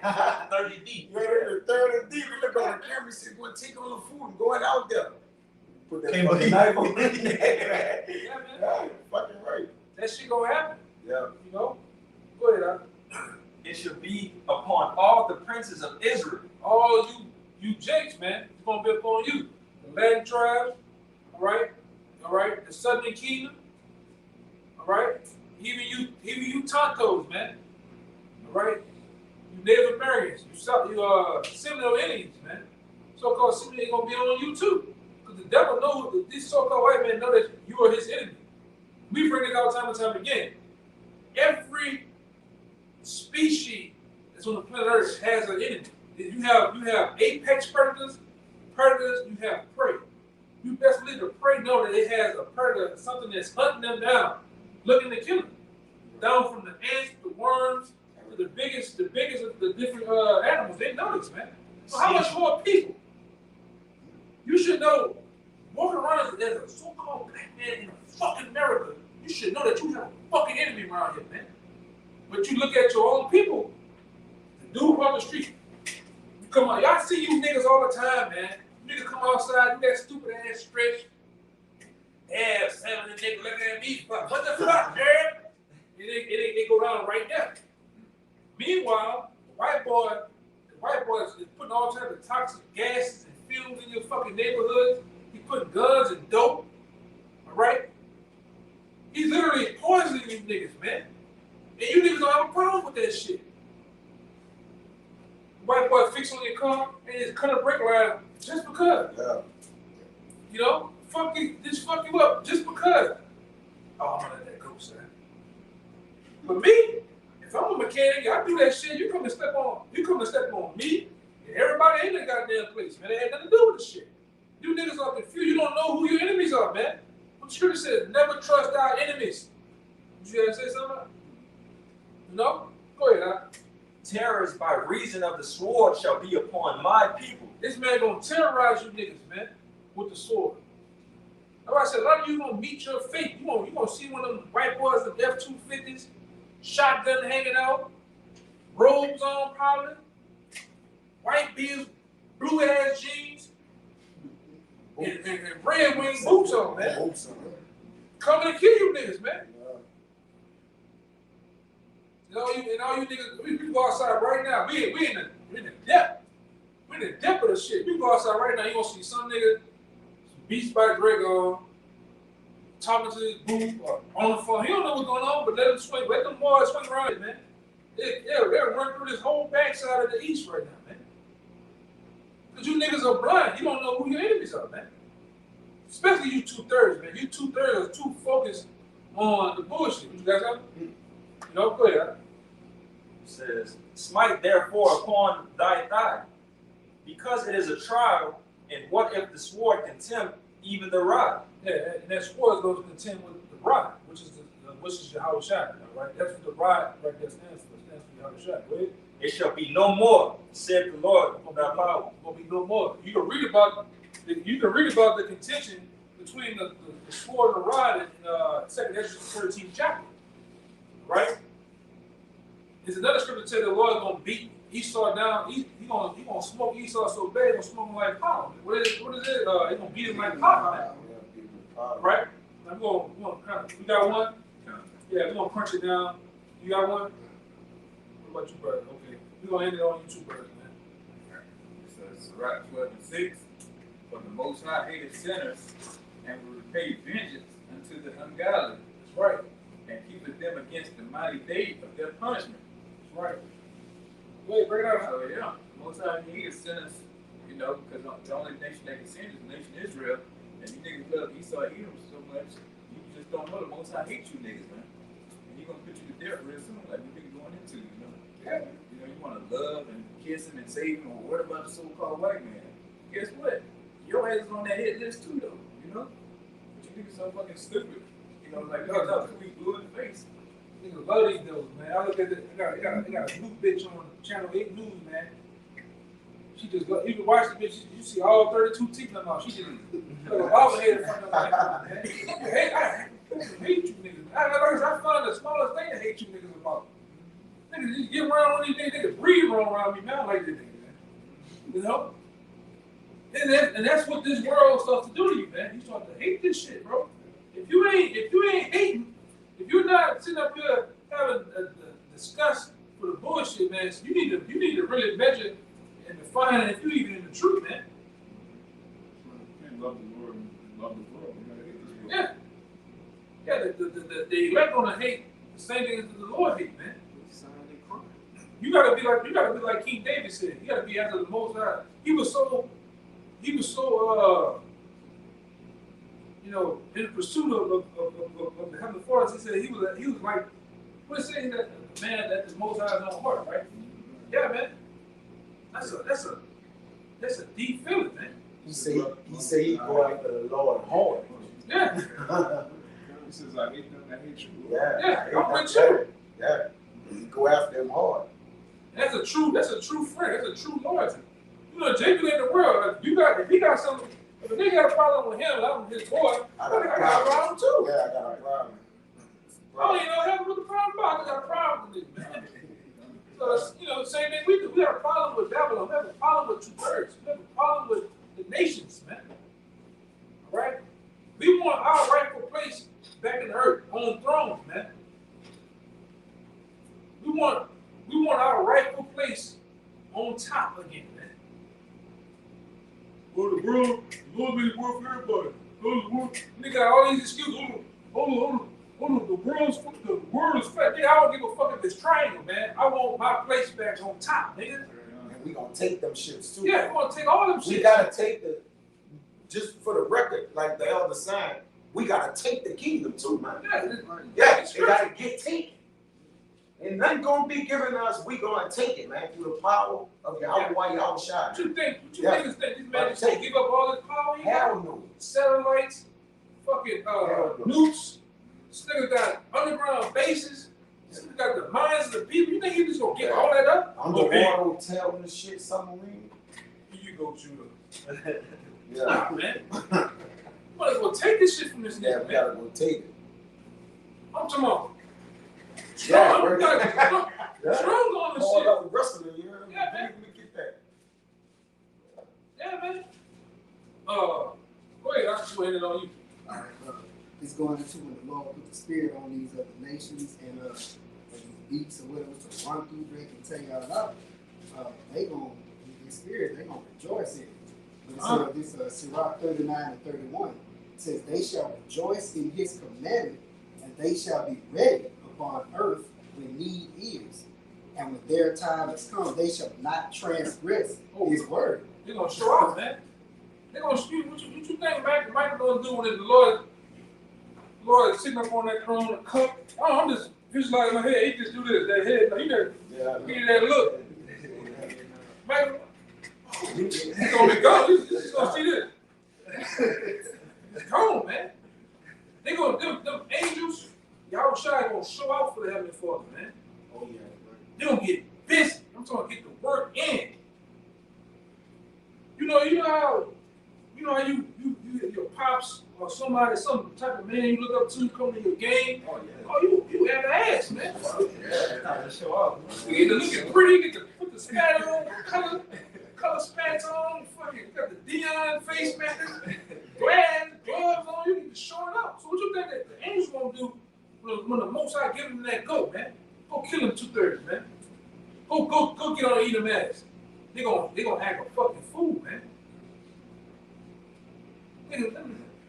30 deep. Yeah, they were 30 deep. We look on the camera, said, "Go take all the food and going out there." Put that Came fucking deep. knife on there. Yeah, man. Yeah, fucking right. That shit gonna happen. Yeah. You know? Go ahead, It shall be upon all the princes of Israel. all you Jakes, man, it's gonna be upon you. The Latin tribes, all right, the Southern Kingdom, all right, even you Tontos, man, all right, you Native Americans, you Seminole Indians, man, so-called Seminole ain't gonna be on you too, because the devil knows these so-called white men know that you are his enemy. We bring it out time and time again. Every species that's on the planet Earth has an enemy. You have apex predators, you have prey. You best believe the prey know that it has a predator, something that's hunting them down, looking to kill them. Down from the ants, the worms, to the biggest of the different animals. They know this, man. So how much more people? You should know, walking around as a so-called black man in fucking America, you should know that you have a fucking enemy around here, man. But you look at your own people, the dude on the street, come on, y'all see you niggas all the time, man. You niggas come outside, you that stupid ass stretch. Yeah, selling the nigga looking at me. What the fuck, man? It go down right there. Meanwhile, the white boy is putting all kinds of toxic gases and fumes in your fucking neighborhoods. He putting guns and dope. All right? He's literally poisoning you niggas, man. And you niggas don't have a problem with that shit. White boy fix on your car and just cut a brake line just because. Yeah. You know? Just fuck you up just because. Oh, I'm gonna let that go, son. But me, if I'm a mechanic, I do that shit, you come to step on me and everybody in the goddamn place, man. It had nothing to do with the shit. You niggas are confused. You don't know who your enemies are, man. What the scripture says, never trust our enemies. You gotta say something? No? Go ahead, huh? Terrors by reason of the sword shall be upon my people. This man gonna terrorize you niggas, man, with the sword. That's why I said a lot of you gonna meet your fate. You gonna see one of them white boys with F-250s, shotgun hanging out, robes on probably, white beards, blue ass jeans, and red wing boots on, man. Coming to kill you niggas, man. And all you niggas, we can go outside right now. We in the depth. We in the depth of the shit. We can go outside right now. You gonna see some nigga, Beats by Greg on, talking to his booth or on the phone. He don't know what's going on, but let him swing. Let them boys swing around it, man. They'll run through this whole backside of the East right now, man. Because you niggas are blind. You don't know who your enemies are, man. Especially you 2/3, man. You 2/3 are too focused on the bullshit. You guys got it? You know, go ahead. It says, smite therefore upon thy thigh, because it is a trial, and what if the sword contempt even the rod? Yeah, and that sword goes to contend with the rod, which is Yahweh Shai, right? That's what the rod right there stands for. It stands for Yahweh Shai, right? It shall be no more, said the Lord, of thy power. It's gonna be no more. You can read about the contention between the sword and the rod in 2nd Ezra 13th chapter, right? There's another scripture that says the Lord is gonna beat Esau down. He gonna smoke Esau so bad, he's gonna smoke him like powder. What is it? He's gonna beat him like powder, right? Now we got one? Yeah, we're gonna crunch it down. You got one? What about you, brother? Okay. We're gonna end it on you two, brother, man. So Sirach 12:6, for the Most High hated sinners and will repay vengeance unto the ungodly. That's right. And keepeth them against the mighty day of their punishment. That's right. Wait, bring it out. So yeah, Most High hated sinners, you know, because the only nation that can sin is the nation Israel. And you niggas love Esau Edom so much, you just don't know the Most High hates you niggas, man. And he gonna put you to death real soon, like we niggas going into, you know. Yeah. You know, you wanna love and kiss him and save him, or what about the so-called white man? Guess what? Your ass is on that hit list too, though, you know? But you niggas so fucking stupid. You know, like, no, we blew in the face. Niggas love these dudes, man. I look at it. I got a new bitch on Channel 8 News, man. She just go. You can watch the bitch. You see all 32 teeth in her mouth. She just like a bobblehead in front of her, man. I hate you niggas. I find the smallest thing to hate you niggas about. Niggas just get around with these niggas. Niggas breathe around me, man. I like this nigga, man. You know. And that's what this world starts to do to you, man. You start to hate this shit, bro. If you ain't hating, if you're not sitting up here having a discuss for the bullshit, man, so you need to really measure and define if you even in the truth, man. You can't love the Lord and love the world. You gotta hate this world. Yeah. The elect gonna hate the same thing as the Lord hate, man. You gotta be like King David said. You gotta be after the Most High. He was so you know, in the pursuit of the Heavenly Father. He said he was like, what is saying that the man that the Most High is on heart, right? Yeah, man. That's a deep feeling, man. He said he go after the Lord hard. Yeah. He says, I hate them that hate you. Yeah. I'm with you. Yeah. He go after him hard. That's a true friend. That's a true loyalty. You know, Jacob in the world, if he got something, if a nigga got a problem with him, and I'm his boy, I got a problem too. Yeah, I got a problem. I don't even know what the problem about. I got a problem with it, man. So it's, you know, the same thing we do. We have a problem with Babylon. We have a problem with 2 words. We have a problem with the nations, man. All right? We want our rightful place back in the earth, on thrones, man. We want our rightful place on top again, man. Well, the world is worth for everybody. Nigga got all these excuses. The world is flat. Nigga, I don't give a fuck if it's triangle, man. I want my place back on top, nigga. And we gonna take them shits too. Yeah, we gonna take all them shit. We gotta take just for the record, like the elder sign, we gotta take the kingdom too, man. Yeah, they gotta get taken. And nothing gonna be given us, we gonna take it, man, through the power of Yahweh Shai. What you niggas think? These men just gonna give up all this power? Hell no. Satellites, fucking nukes. This nigga got underground bases. This nigga got the minds of the people. You think he just gonna give all that up? Underwater hotel and the shit, submarine. You go, Judah. Yeah, Nah, man. You wanna go take this shit from this yeah, nigga, we man. gotta go take it. I'm talking about. Yeah, Strong, we're we gotta get strong on this all shit. about wrestling, you heard me? Yeah, man. Let me get that. Yeah, man. Go ahead, I'll just hand it on you. All right, it's going into when the Lord put the spirit on these other nations and these beasts or whatever to run through, break and take y'all out. They gonna the spirit, they gonna rejoice in it. But it says this Sirach 39 and 31 says they shall rejoice in his commandment, and they shall be ready upon earth when need is. And when their time has come, they shall not transgress his word. They're gonna show out, man. They're gonna shoot. What you think Michael gonna do when the Lord is sitting up on that throne, a cup? Oh, I'm just visualizing my head. He just do this, that head. No, you better give you that look. Michael, he's gonna be gone. He's gonna see this. It's gone, man. They gonna them angels. Y'all shy gonna show out for the Heavenly Father, man. Oh yeah. They gonna get busy. I'm talking get the work in. You know how you your pops or somebody, some type of man you look up to come to your game. Oh, yeah. Oh, you have an ass, man. Time to show off. You get to looking pretty, get to put the spat on, color spats on, fucking got the Dion face mask, gloves on, you get to show it up. So what you think that the angels gonna do when the Most High give them that go, man? Go kill them 2/3, man. Go get on Edom ass. They gonna act a fucking fool, man.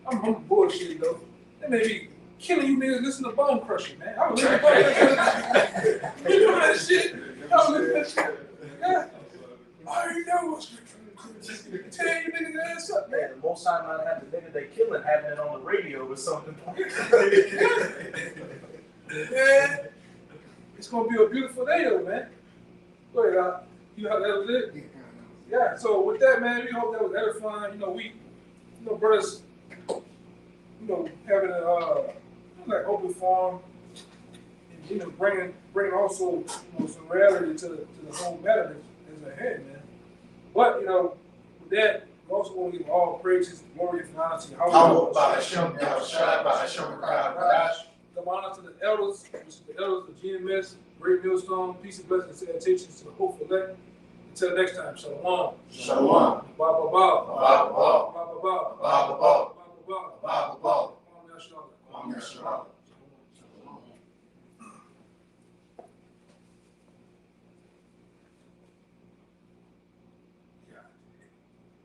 I'm bullshit though. They may be killing you niggas listen to Bone Crusher, man. I was listening to that. You know that shit? I was listening to that shit. Yeah. I already know what's tell you niggas ass up, man. Man, the Most High might have the nigga they killing having it on the radio or something. Yeah. It's gonna be a beautiful day though, man. Go ahead, you know how that was it? Yeah, so with that, man, we hope that was edifying. Brothers, having a like open forum, and bringing also some reality to the whole matter that's ahead, man. But with that, we also want to give all praises, glory, and honor to Give honor to the elders, which is the elders of GMS, Great Millstone, peace and blessings and salutations to the hopeful elect. Until next time, shalom. Shalom. Ba ba ba.